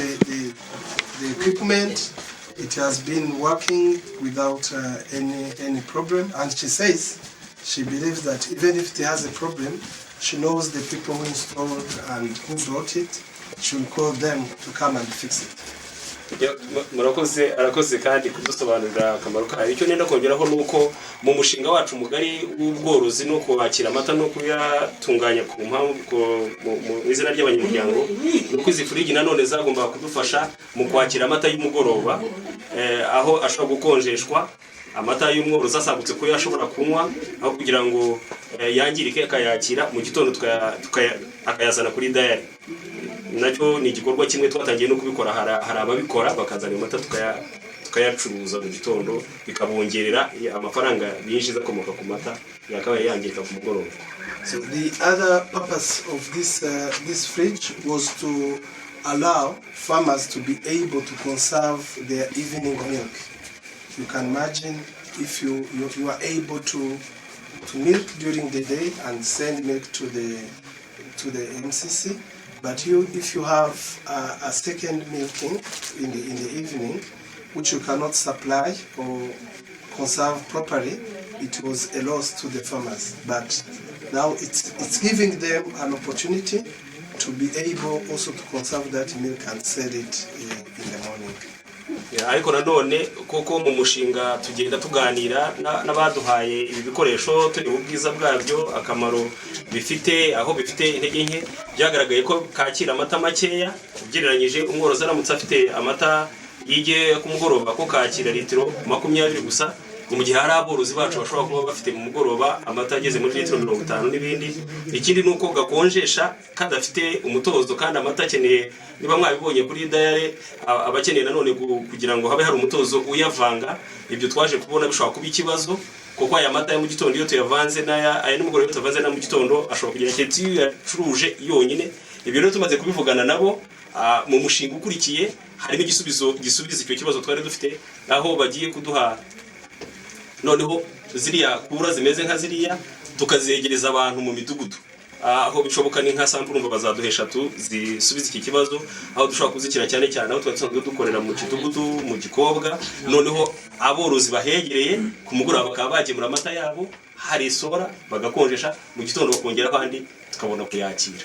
the equipment. It has been working without any problem, and she says she believes that even if it has a problem, she knows the people who installed and who brought it. She will call them to come and fix it. arakoze kandi kudusobanurira akamaro kayo. Icyo nenda kongeraho nuko mu mushinga wacu mugari w'ubworozi no kubakira amata no kuyatunganya ku mpamvu mu izina ry'abanyamuryango, nuko izi furigi nanone zagomba kudufasha mu kwakira amata y'umugoroba, aho ashobora gukonjeshwa amata y'umworozi asagutse ko yashobora kunywa, aho kugira ngo yangirike akayakira mu gitondo akayazana kuri dairy. Nacyo ni igikorwa kimwe twatangiye no kubikora, hari ababikora bakazana amata tukayacuruza mu gitondo, bikabongerera amafaranga binjiza akomoka ku mata yakabaye yangirika ku mugoroba. So the other purpose of this fridge was to allow farmers to be able to conserve their evening milk. You can imagine if you are able to milk during the day and send milk to the MCC, but if you have a second milking in the evening, which you cannot supply or conserve properly, it was a loss to the farmers. But now it's giving them an opportunity to be able also to conserve that milk and sell it in the morning. Ariko nanone koko mu mushinga tugenda tuganira n'abaduhaye ibi bikoresho turi ubwiza bwabyo, akamaro bifite, aho bifite intege nke, byagaragaye ko kakira amata makeya ugereranyije umworozi aramutse afite amata yige ku mugoroba ko kakira litiro 20 gusa, mu gihe hari aborozi bacu bashobora kuba bafite mu mugoroba amata ageze muri litiro 50 n'ibindi. Ikindi nuko gakonjesha kadafite umutozo, kandi amata akeneye, niba mwabibonye kuri dairy, abakeneye nanone kugira ngo habe hari umutozo uyavanga. Ibyo twaje kubona bishobora kuba ikibazo, kuko aya mata ya mu gitondo iyo tuyavanze aya nimugoroba iyo tuyavanze na mu gitondo ashobora kugira cyeti yacuruje yonyine. Ibyo rero tumaze kubivugana nabo mu mushinga ukurikiye, harimo igisubizo icyo kibazo twari dufite, aho bagiye kuduha noneho ziriya kura zimeze nka ziriya tukazegereza abantu mu midugudu, aho bishoboka ni nka sample ngo bazaduhesha zisubiza iki kibazo, aho dushobora kuzikira cyane cyane aho twasanzwe dukorera mu kidugudu mu Gikobwa. Noneho aborozi bahegereye ku mugoroba bakaba bagemura amata yabo, hari isora bagakonjesha, mu gitondo bakongera abandi tukabona kuyakira.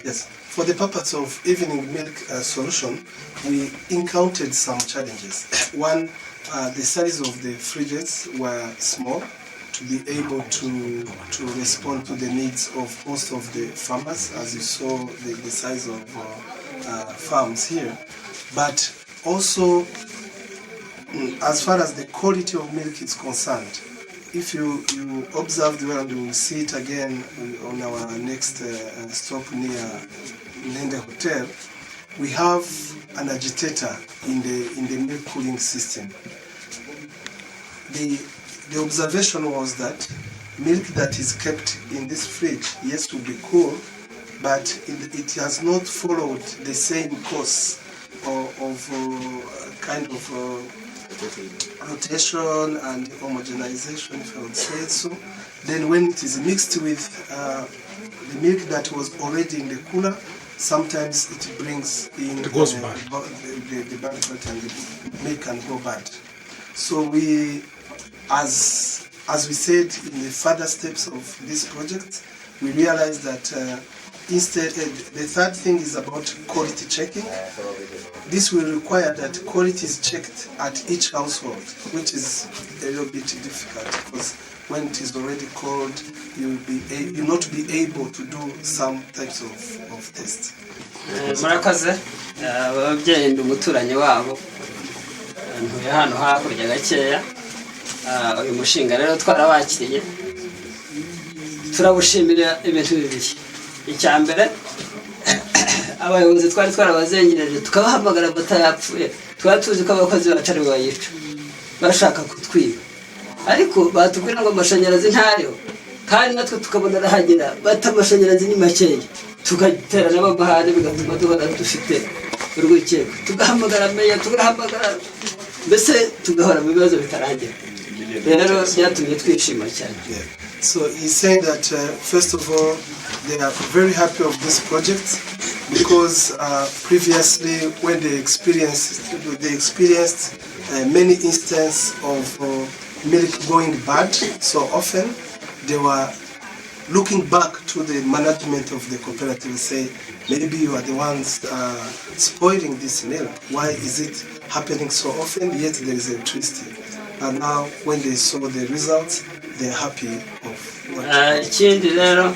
Yes, for the purpose of evening milk solution, we encountered some challenges. One, the size of the fridges were small to be able to respond to the needs of most of the farmers, as you saw the size of farms here. But also, as far as the quality of milk is concerned, if you observed well, and we will see it again on our next stop near Nende Hotel, we have an agitator in the milk cooling system. The observation was that milk that is kept in this fridge, yes, will be cool, but it has not followed the same course of kind of rotation and homogenization, if I would say so. Then when it is mixed with the milk that was already in the cooler, sometimes it brings in it goes bad. The bad fat and the milk can go bad. So we, as we said in the further steps of this project, we realized that instead, the third thing is about quality checking. This will require that quality is checked at each household, which is a little bit difficult because when it is already cold, you'll not be able to do some types of tests. Murakaze ababyeyi ndi umuturanyi wabo ntuye hano hakurya gakeya uyu mushinga rero twarabakiriye turabushimira ibintu bibiri icya mbere abayobozi twari twarabazengereje tukabahamagara batayapfuye twari tuzi ko abakozi bacu ari bayica bashaka kutwiba ariko batubwira ngo amashanyarazi ntariho kandi natwe tukabona arahagera bata amashanyarazi ni makeya tugaterana amahane bigatuma duhora dufite urwikekwe tugahamagara meya tugahamagara mbese tugahora mu bibazo bitarangira rero byatumye twishima cyane. So he's saying that first of all they are very happy of this project because previously when they experienced many instances of milk going bad so often, they were looking back to the management of the cooperative and say, maybe you are the ones spoiling this milk. Why is it happening so often, yet there is electricity? And now when they saw the results, they are happy of what ikindi rero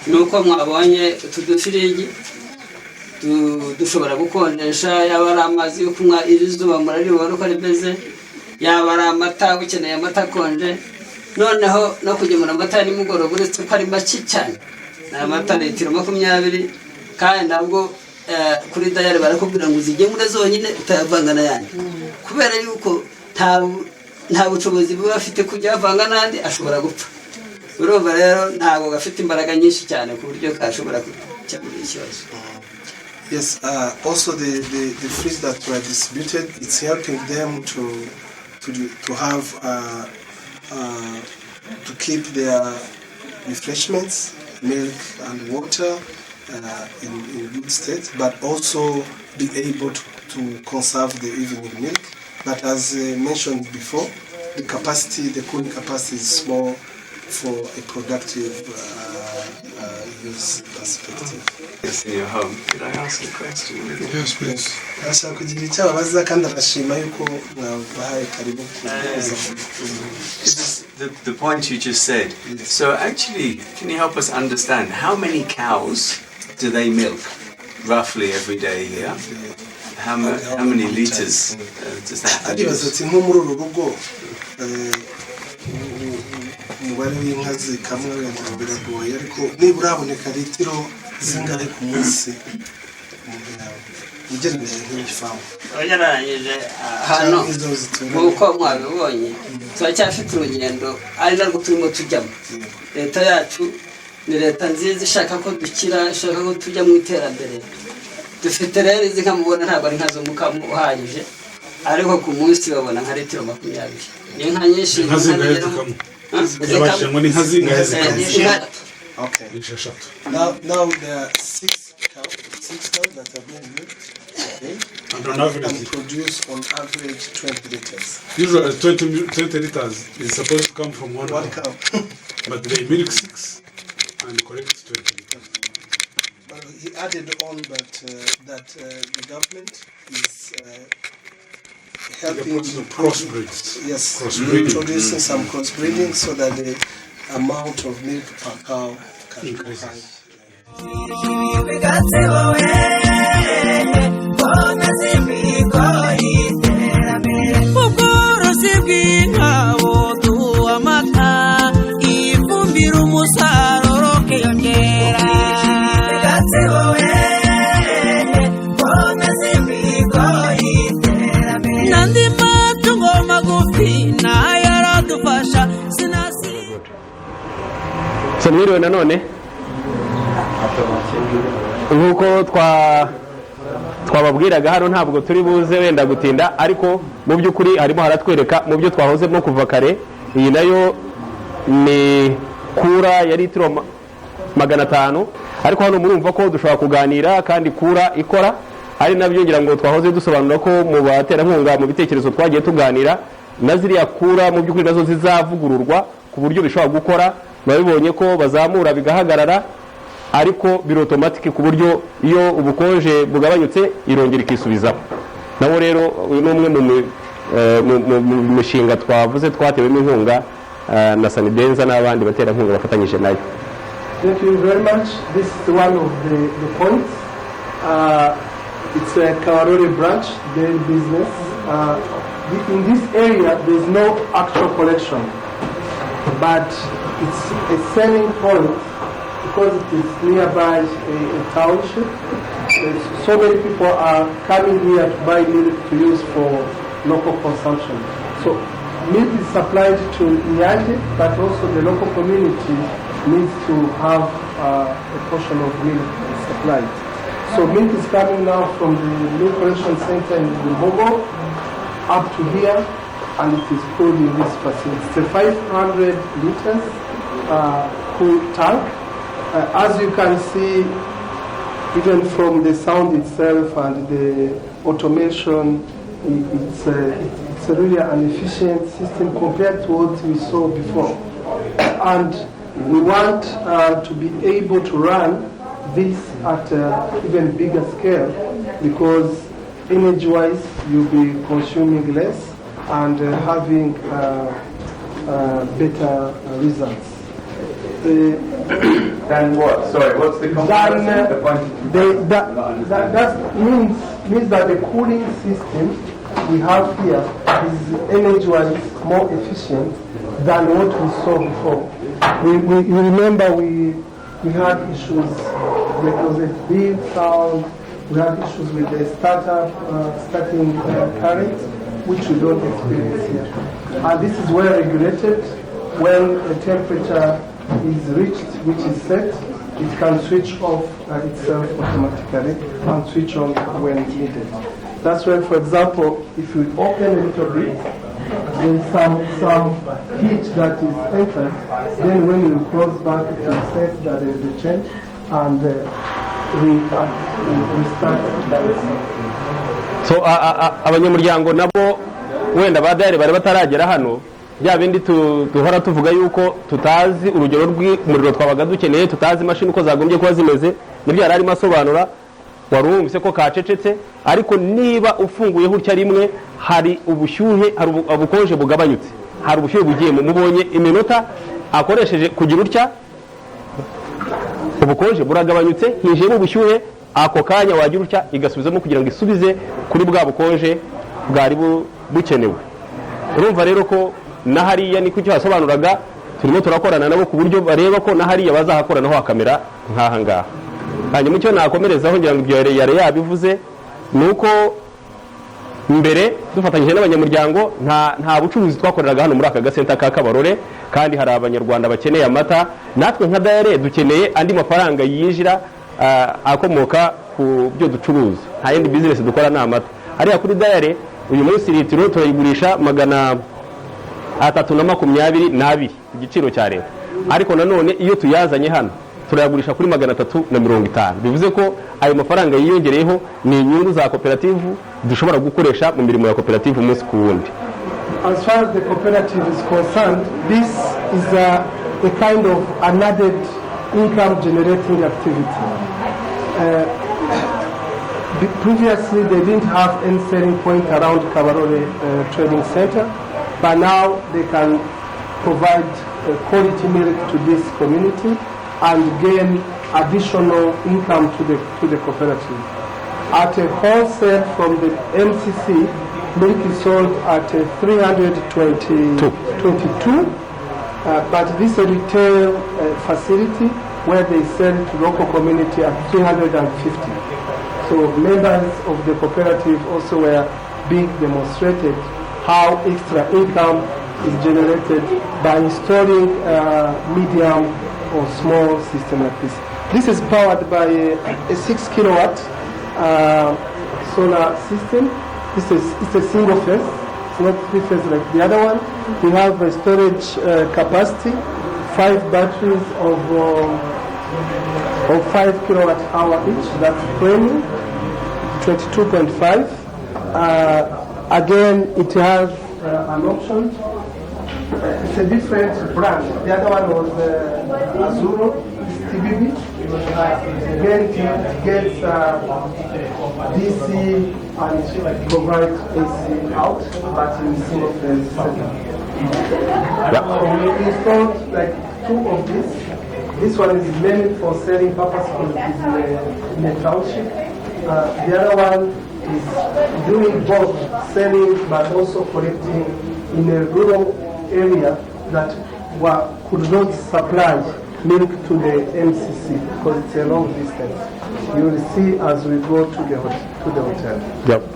nuko mwabonye tudufirigi dushobora gukonjesha yaba ari amazi yo kunywa irizuba muraribona uko rimeze yaba ari amata ukeneye amata akonje noneho no kugemura amata nimugoroba uretse ko ari make cyane ni amata litiro 20 kandi nabwo kuri dayari barakubwira ngo uzigemure zonyine utayavanga n'ayandi kubera yuko nta bushobozi buba afite kujya avanga n'andi ashobora gupfa urumva rero ntabwo gafite imbaraga nyinshi cyane ku buryo kashobora gukemura ikibazo. Yes, also the fruits that were distributed, it's helping them to have to keep their refreshments, milk and water in good state, but also be able to conserve the evening milk. But as mentioned before, the cooling capacity is small for a productive use perspective. Yes, in your home. Could I ask a question? Yes, please. The point you just said. So actually, can you help us understand how many cows do they milk roughly every day here? How many liters does that produce? umubare w'inka zikamwa biragoye ariko nibura haboneka litiro zingahe ku munsi ugereranyije nk'ifamu ugereranyije hano nk'uko mwabibonye turacyafite urugendo ari narwo turimo tujyamo leta yacu ni leta nziza ishaka ko dukira ishaka ko tujya mu iterambere dufite rero izi nka mubona ntabwo ari nka z'umukamo uhagije ariko ku munsi babona nka litiro 20 ni inka nyinshi Okay. Now there are 6 cows that are being milked and produce on average 20 liters. Usually 20 liters is supposed to come from one cow. But they milk 6 and collect 20 liters. But he added on that the government is helping crossbreeds. Yes, introducing some crossbreeding so that the amount of milk per cow can increase. Mwiriwe nanone nk'uko twababwiraga hano ntabwo turi buze wenda gutinda ariko mu by'ukuri harimo haratwereka mu byo twahozemo kuva kare iyi nayo ni kura ya litiro 500 ariko hano murumva ko dushobora kuganira kandi kura ikora, ari nabyo ngira ngo twahoze dusobanura ko mu baterankunga mu bitekerezo twagiye tuganira na ziriya kura mu by'ukuri nazo zizavugururwa ku buryo bishobora gukora. Babibonye ko bazamura bigahagarara, ariko biri automatique ku buryo iyo ubukonje bugabanyutse irongera ikisubizaho. Nabo rero uyu ni umwe mu mishinga twavuze twatewemo inkunga na Sanidenza n'abandi baterankunga bafatanyije nayo. Thank you very much. This is one of the points. It's a Kawarore branch, dairy business. In this area, there is no actual collection, but it's a selling point because it is nearby a township. So many people are coming here to buy milk to use for local consumption. So milk is supplied to Nyaje, but also the local community needs to have a portion of milk supplied. So milk is coming now from the milk collection center in Rwimbogo up to here, and it is poured in this facility. It's a 500 liters cool tank. As you can see, even from the sound itself and the automation, it's really an efficient system compared to what we saw before. And we want to be able to run this at even bigger scale, because energy-wise you'll be consuming less and having better results. Then what? Sorry, what's the comparison? That means that the cooling system we have here is energy-wise more efficient than what we saw before. We remember we had issues. There was a big sound. We had issues with the starting current, which we don't experience here. And this is well regulated. When the temperature is reached, which is set, it can switch off itself automatically and switch on when needed. That's why, for example, if you open a little bit, there is some heat that is entered. Then when you close back, it will sense that there is a change, and we start that. So abanyamuryango nabo wenda badare bari bataragera hano, bya bindi duhora tuvuga yuko tutazi urugero rw'umuriro twabaga dukeneye, tutazi imashini uko zagombye kuba zimeze, nibyo yari arimo asobanura. Warumvise ko kacecetse, ariko niba ufunguye hutya rimwe hari ubushyuhe, hari ubukonje bugabanyutse, hari ubushyuhe bugiye mubonye iminota akoresheje kugira utya, ubukonje buragabanyutse, hinjiyemo ubushyuhe, ako kanya wagira utya igasubizamo kugira ngo isubize kuri bwa bukonje bwari bukenewe. Urumva rero ko na hariya ni kucyo hasobanuraga, turimo turakorana nabo ku buryo bareba ko na hariya bazahakoranaho hakamera nk'aha ngaha. Hanyuma icyo nakomerezaho ngira ngo ibyo yari yabivuze nuko mbere dufatanyije n'abanyamuryango nta bucuruzi twakoreraga hano muri aka gasenta ka Kabarore, kandi hari abanyarwanda bakeneye amata. Natwe nka DAIRIES dukeneye andi mafaranga yinjira akomoka ku byo ducuruza. Nta yindi business dukora na amata. Hariya kuri DAIRIES uyu munsi litiro turayigurisha 322 igiciro cya leta, ariko nanone iyo tuyazanye hano turayagurisha kuri 350. Bivuze ko ayo mafaranga yiyongereyeho ni inyungu za cooperative dushobora gukoresha mu mirimo ya cooperative umunsi ku wundi. As far as the cooperative is concerned, this is a kind of an added income generating activity. Previously they didn't have any selling point around Kabarore Trading Center, but now they can provide quality milk to this community and gain additional income to the cooperative. At a wholesale from the MCC, milk is sold at 322, but this is a retail facility where they sell to local community at 350. So members of the cooperative also were being demonstrated how extra income is generated by installing medium or small system like this. This is powered by a 6 kilowatt solar system. It's a single phase, it's not three phase like the other one. We have a storage capacity, 5 batteries of of 5 kilowatt hour each. That's 22.5. Again, it has an option. It's a different brand. The other one was Azuro TBB. Again, it gets DC and provides AC out, but in single phase setup. So we installed like 2 of these. This one is mainly for selling purpose because it's in a township. The other one is doing both selling but also collecting in a rural area that could not supply milk to the MCC because it's a long distance. You will see as we go to the hotel.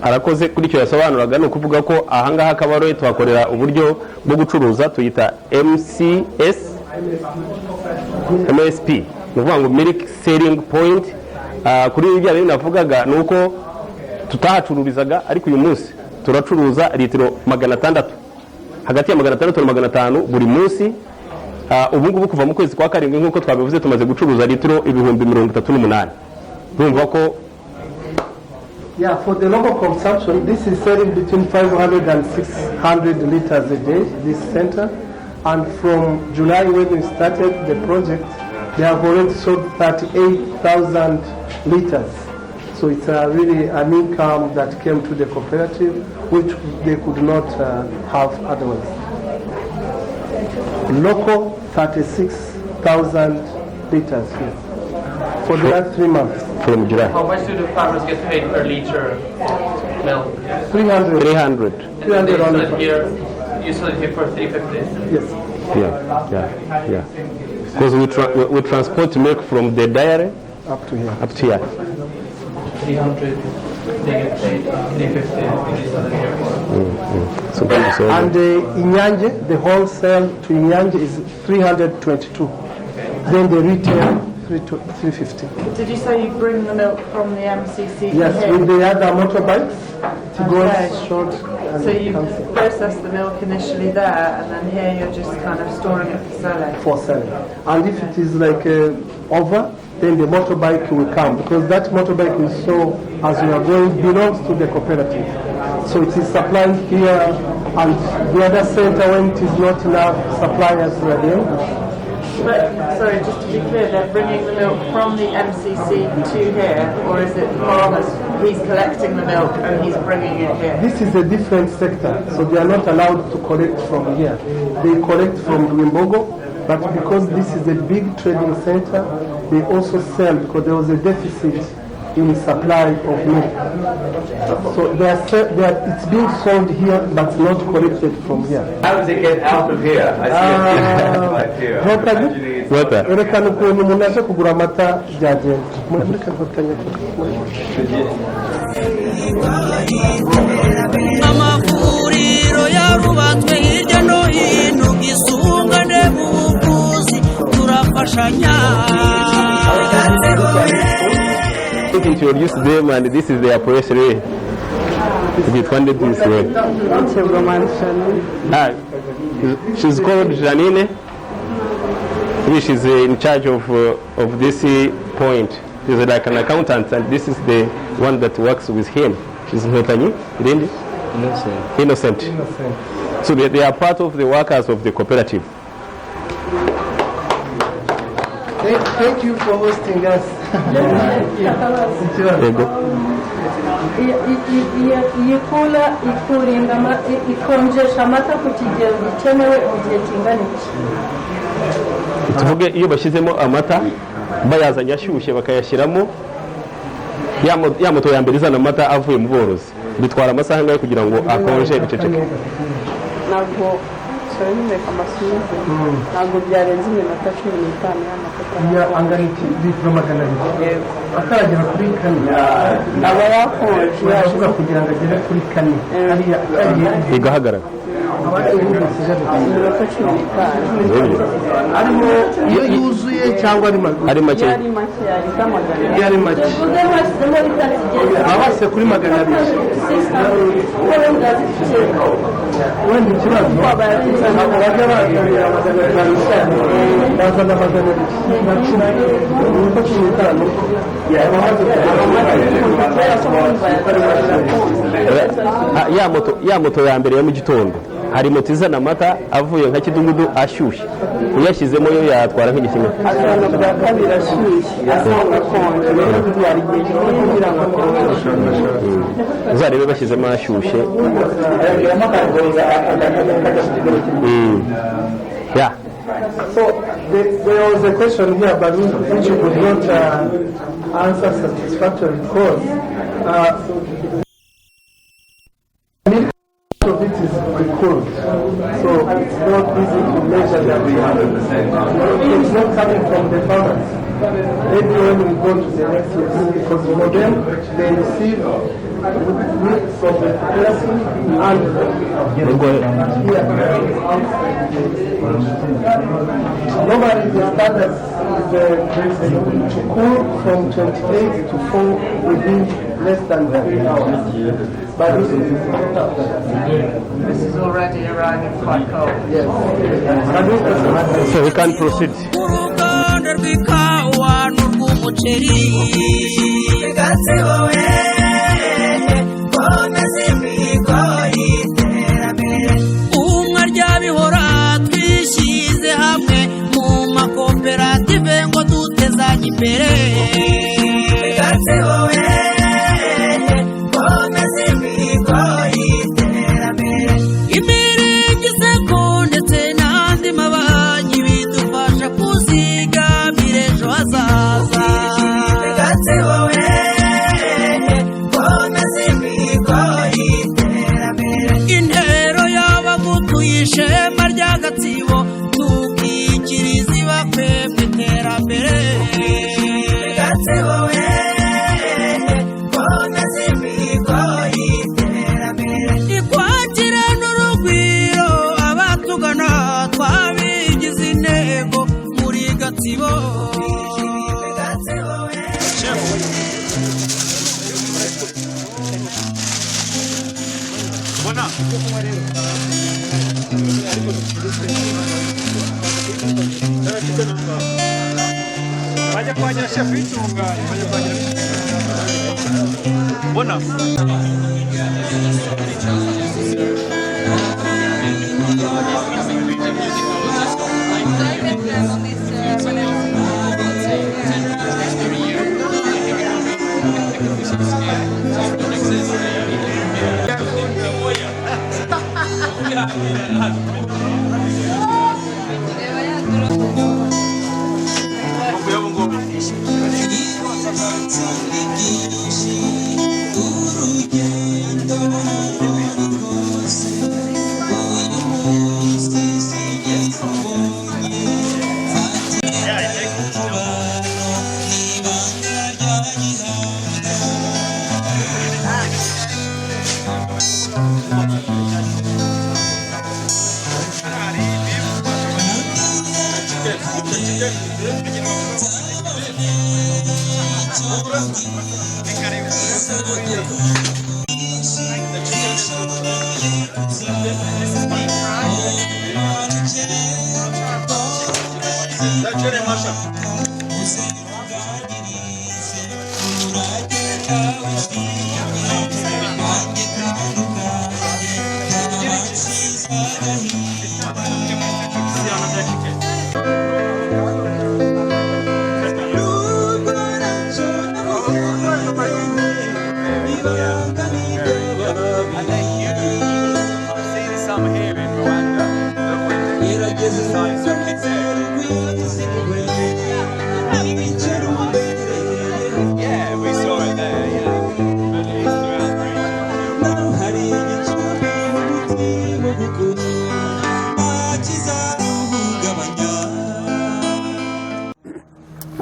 Arakoze kuri icyo yasobanuraga ni ukuvuga ko ahangaha akabarore tuhakorera uburyo bwo gucuruza tuyita MSP ni ukuvuga ngo milk selling point. Kuri ibyo bintu navugaga ni uko tutahacururizaga ariko uyu munsi turacuruza litiro 600 hagati ya 600 na 500 buri munsi. Ubu ngubu kuva mu kwezi kwa karindwi nk'uko twabivuze tumaze gucuruza litiro 38,000. Urumva ko for the local consumption, this is selling between 500 and 600 liters a day, this center. And from July when we started the project, they have already sold 38,000 liters. So it's really an income that came to the cooperative, which they could not have otherwise. Local 36,000 liters here for the last 3 months. From July. How much do the farmers get paid per liter milk? 300. 300. 300 on the You sell it here for 350? Yes. Yeah. Because we transport milk from the dairy up to here. 300. They get paid 350. And Inyanje, the wholesale to Inyanje is 322. Then the retail 350. Did you say you bring the milk from the MCC? Yes, here? with the other motorbikes to go short. So you process the milk initially there, and then here you're just kind of storing it for selling. And if it is like over, then the motorbike will come because that motorbike we saw as we are going belongs to the cooperative. So it is supplying here, and the other center when it is not enough suppliers are there. But, sorry, just to be clear, they're bringing the milk from the MCC to here, or is it farmers, he's collecting the milk and he's bringing it here? This is a different sector, so they are not allowed to collect from here. They collect from Rwimbogo, but because this is a big trading center, they also sell because there was a deficit in supply of milk. So it's being sold here but not collected from here. How does it get out of here? I see it right here. Reka nukuntu umuntu aje kugura amata byagenda. Amavuriro yarubatswe hirya no hino bwisungane mu buvuzi turafashanya. Introduce them and this is their pressure. We funded this way. She's called Janine. She's in charge of this point. She's like an accountant, and this is the one that works with him. She's Innocent. So they are part of the workers of the cooperative. Thank you for hosting us. Iyi kula ikurinda ikonjesha amata ku kigero gikenewe mu gihe kingana iki? Tuvuge iyo bashyizemo amata bayazanye ashyushye bakayashyiramo ya moto ya mbere izana amata avuye mu borozi bitwara amasaha angahe kugira ngo akonje biceceke? Ntabwo ntabwo byarenze iminota 15 y'amata angana iki litiro 200 akaragera kuri 4 aba yakonje kugira ngo agere kuri 4 igahagarara iyo yuzuye cyangwa ari make? Ari make. Iyo ari make abase kuri 200. Wenda ikibazo ntabwo bajya baganira 500 bazana 110. Ya moto ya mbere ya mu gitondo hari moto izana amata avuye nka kidungudu ashyushye uyashyizemo yo yatwara nk'igikimwe. Asanga bwa kabiri ashyushye asanga konje rero byari igihe kugira ngo uzarebe bashyizemo ashyushye. Yeah. So there was a question here, but which you could not answer satisfactorily because of it is pre-cooled, so it's not easy to measure that 100%. It's not coming from the farmers. Maybe when we go to the next year, because for them they receive milk from the person and normally the standard is to cool from 28 to 4 within less than 3 hours. But this is already arriving quite cold. Yes. So we can proceed. Umwe ryabihora twishyize hamwe mu makoperative ngo dutezanye imbere. Imirenge iseko ndetse n'andi mabanki bidufasha kuzigamira ejo hazaza. Intero y'abagutuye ishema ry'agatsibo tukikiriza ibakwe mu iterambere. Ikwakira n'urugwiro abatugana twabigize intego muri Gatsibo. Vaya kwagira chef itunganya, vaya kwagira. Bona.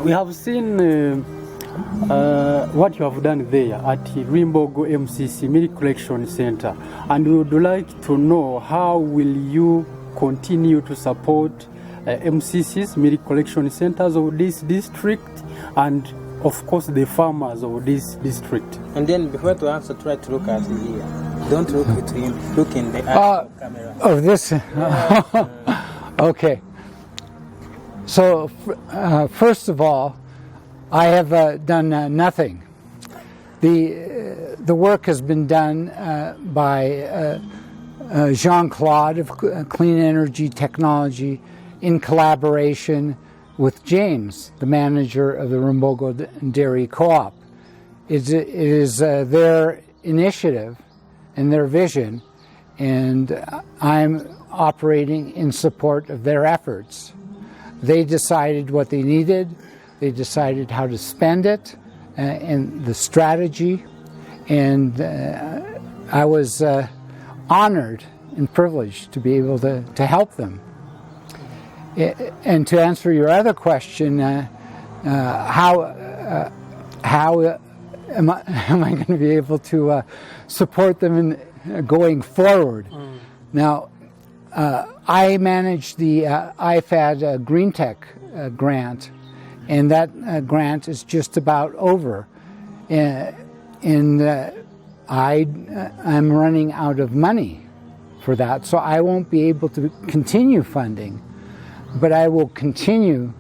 We have seen what you have done there at Rwimbogo MCC Milk Collection Center, and we would like to know how will you continue to support MCC's milk collection centers of this district, and of course the farmers of this district. And then before to answer, try to look at here. Don't look at him. Look in the eye of the camera. Of this. Okay. So first of all, I have done nothing. The work has been done by Jean-Claude of Clean Energy Technology in collaboration with James, the manager of the Rwimbogo Dairy Co-op. It is their initiative and their vision, and I'm operating in support of their efforts. They decided what they needed, they decided how to spend it, and the strategy, and I was honored and privileged to be able to help them. And to answer your other question, how am I going to be able to support them in going forward? Now, I manage the IFAD Green Tech grant, and that grant is just about over. And I'm running out of money for that, so I won't be able to continue funding. But I will continue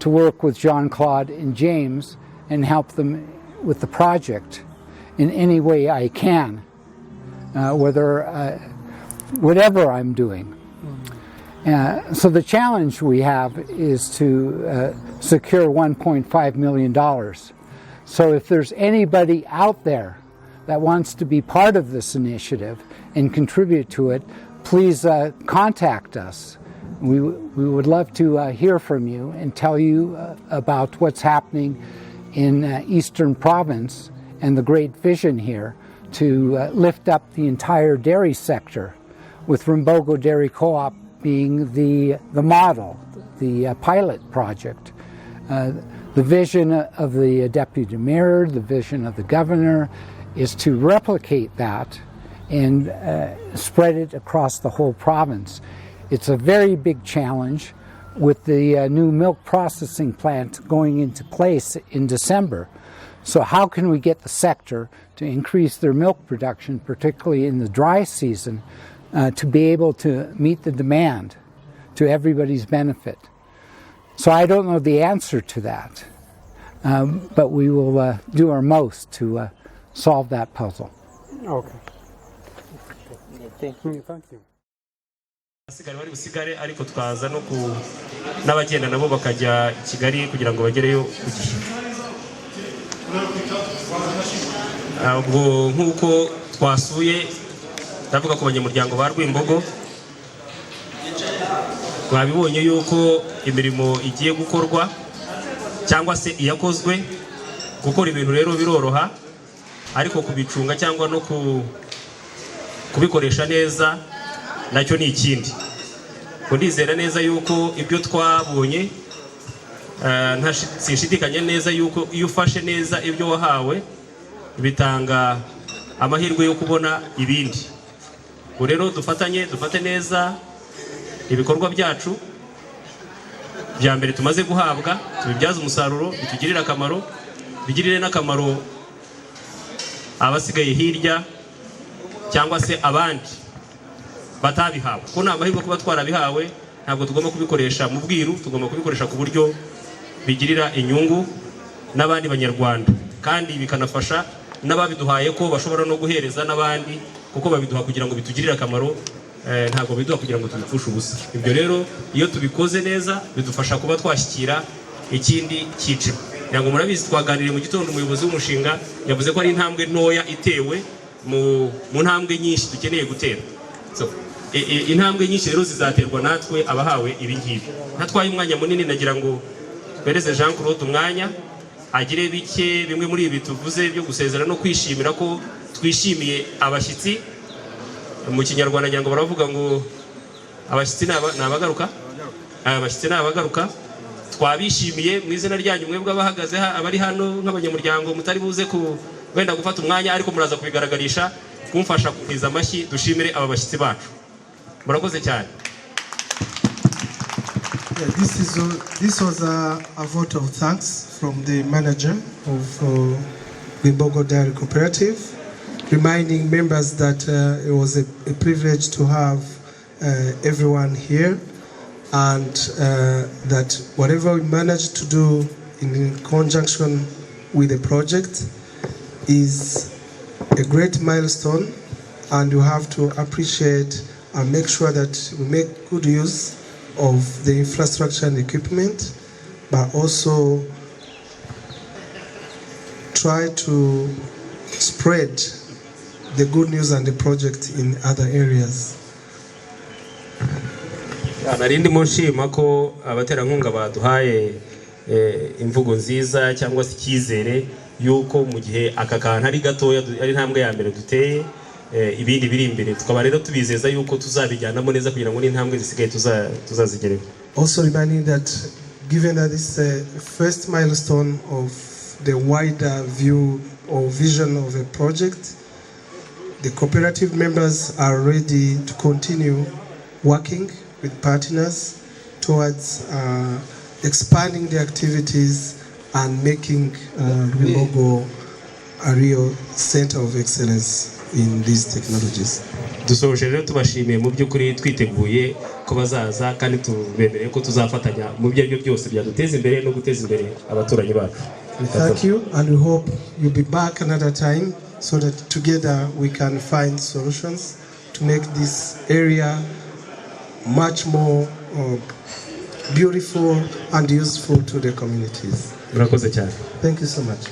to work with Jean-Claude and James and help them with the project in any way I can, whatever I'm doing. So the challenge we have is to secure $1.5 million. So if there's anybody out there that wants to be part of this initiative and contribute to it, please contact us. We would love to hear from you and tell you about what's happening in Eastern Province and the great vision here to lift up the entire dairy sector, with Rwimbogo Dairy Co-op being the model, the pilot project. The vision of the Deputy Mayor, the vision of the Governor is to replicate that and spread it across the whole province. It's a very big challenge with the new milk processing plant going into place in December. So how can we get the sector to increase their milk production, particularly in the dry season, to be able to meet the demand to everybody's benefit? So I don't know the answer to that, but we will do our most to solve that puzzle. Okay. Thank you. asigara bari busigare ariko twaza no n'abagenda nabo bakajya Kigali kugira ngo bagereyo ku gihe. Ubwo nkuko twasuye ndavuga ku banyamuryango ba Rwimbogo, mwabibonye yuko imirimo igiye gukorwa cyangwa se iyakozwe. Gukora ibintu rero biroroha, ariko kubicunga cyangwa no kubikoresha neza nacyo ni ikindi. Ndizera neza yuko ibyo twabonye sinshidikanya neza yuko iyo ufashe neza ibyo wahawe bitanga amahirwe yo kubona ibindi. Rero dufate neza ibikorwa byacu bya mbere tumaze guhabwa, tubibyaza umusaruro, bitugirira akamaro, bigirire n'akamaro abasigaye hirya cyangwa se abandi batabihawe. Ko nta mahirwe kuba twarabihawe, ntabwo tugomba kubikoresha mu bwiru, tugomba kubikoresha ku buryo bigirira inyungu n'abandi banyarwanda, kandi bikanafasha n'ababiduhaye ko bashobora no guhereza n'abandi, kuko babiduha kugira ngo bitugirire akamaro, ntabwo biduha kugira ngo tubipfushe ubusa. Ibyo rero iyo tubikoze neza bidufasha kuba twashyikira ikindi cyiciro. Ntabwo murabizi, twaganiriye mu gitondo, umuyobozi w'umushinga yavuze ko ari intambwe ntoya itewe mu ntambwe nyinshi dukeneye gutera. Intambwe nyinshi rero zizaterwa natwe abahawe ibi ngibi. Ntatwaye umwanya munini, nagira ngo bereze Jean Claude umwanya agire bike bimwe muri ibi tuvuze byo gusezera no kwishimira ko twishimiye abashyitsi. Mu Kinyarwanda ngira ngo baravuga ngo abashyitsi ni abagaruka. Abashyitsi ni abagaruka. twabishimiye mu izina ryanyu mwebwe abahagaze abari hano nk'abanyamuryango mutari buze ku wenda gufata umwanya ariko muraza kubigaragarisha kumfasha kwiza amashyi dushimire aba bashyitsi bacu murakoze cyane. This was a vote of thanks from the manager of Rwimbogo Dairy Cooperative, reminding members that it was a privilege to have everyone here, and that whatever we managed to do in conjunction with the project is a great milestone, and you have to appreciate and make sure that we make good use of the infrastructure and equipment, but also try to spread the good news and the project in other areas. Narindi mushima ko abaterankunga baduhaye imvugo nziza cyangwa se icyizere yuko mu gihe aka kantu ari gatoya ari ntambwe ya mbere duteye ibindi biri imbere tukaba rero tubizeza yuko tuzabijyanamo neza kugira ngo n'intambwe zisigaye tuzazigereho. Also reminding that given that this is the first milestone of the wider view or vision of a project, the cooperative members are ready to continue working with partners towards expanding the activities and making Rwimbogo a real center of excellence in these technologies. Dusoje rero tubashimiye mu by'ukuri twiteguye ko bazaza kandi tubemereye ko tuzafatanya mu byo byose byaduteza imbere no guteza imbere abaturanyi bacu. Thank you, and we hope you'll be back another time so that together we can find solutions to make this area much more beautiful and useful to the communities. Murakoze cyane. Thank you so much.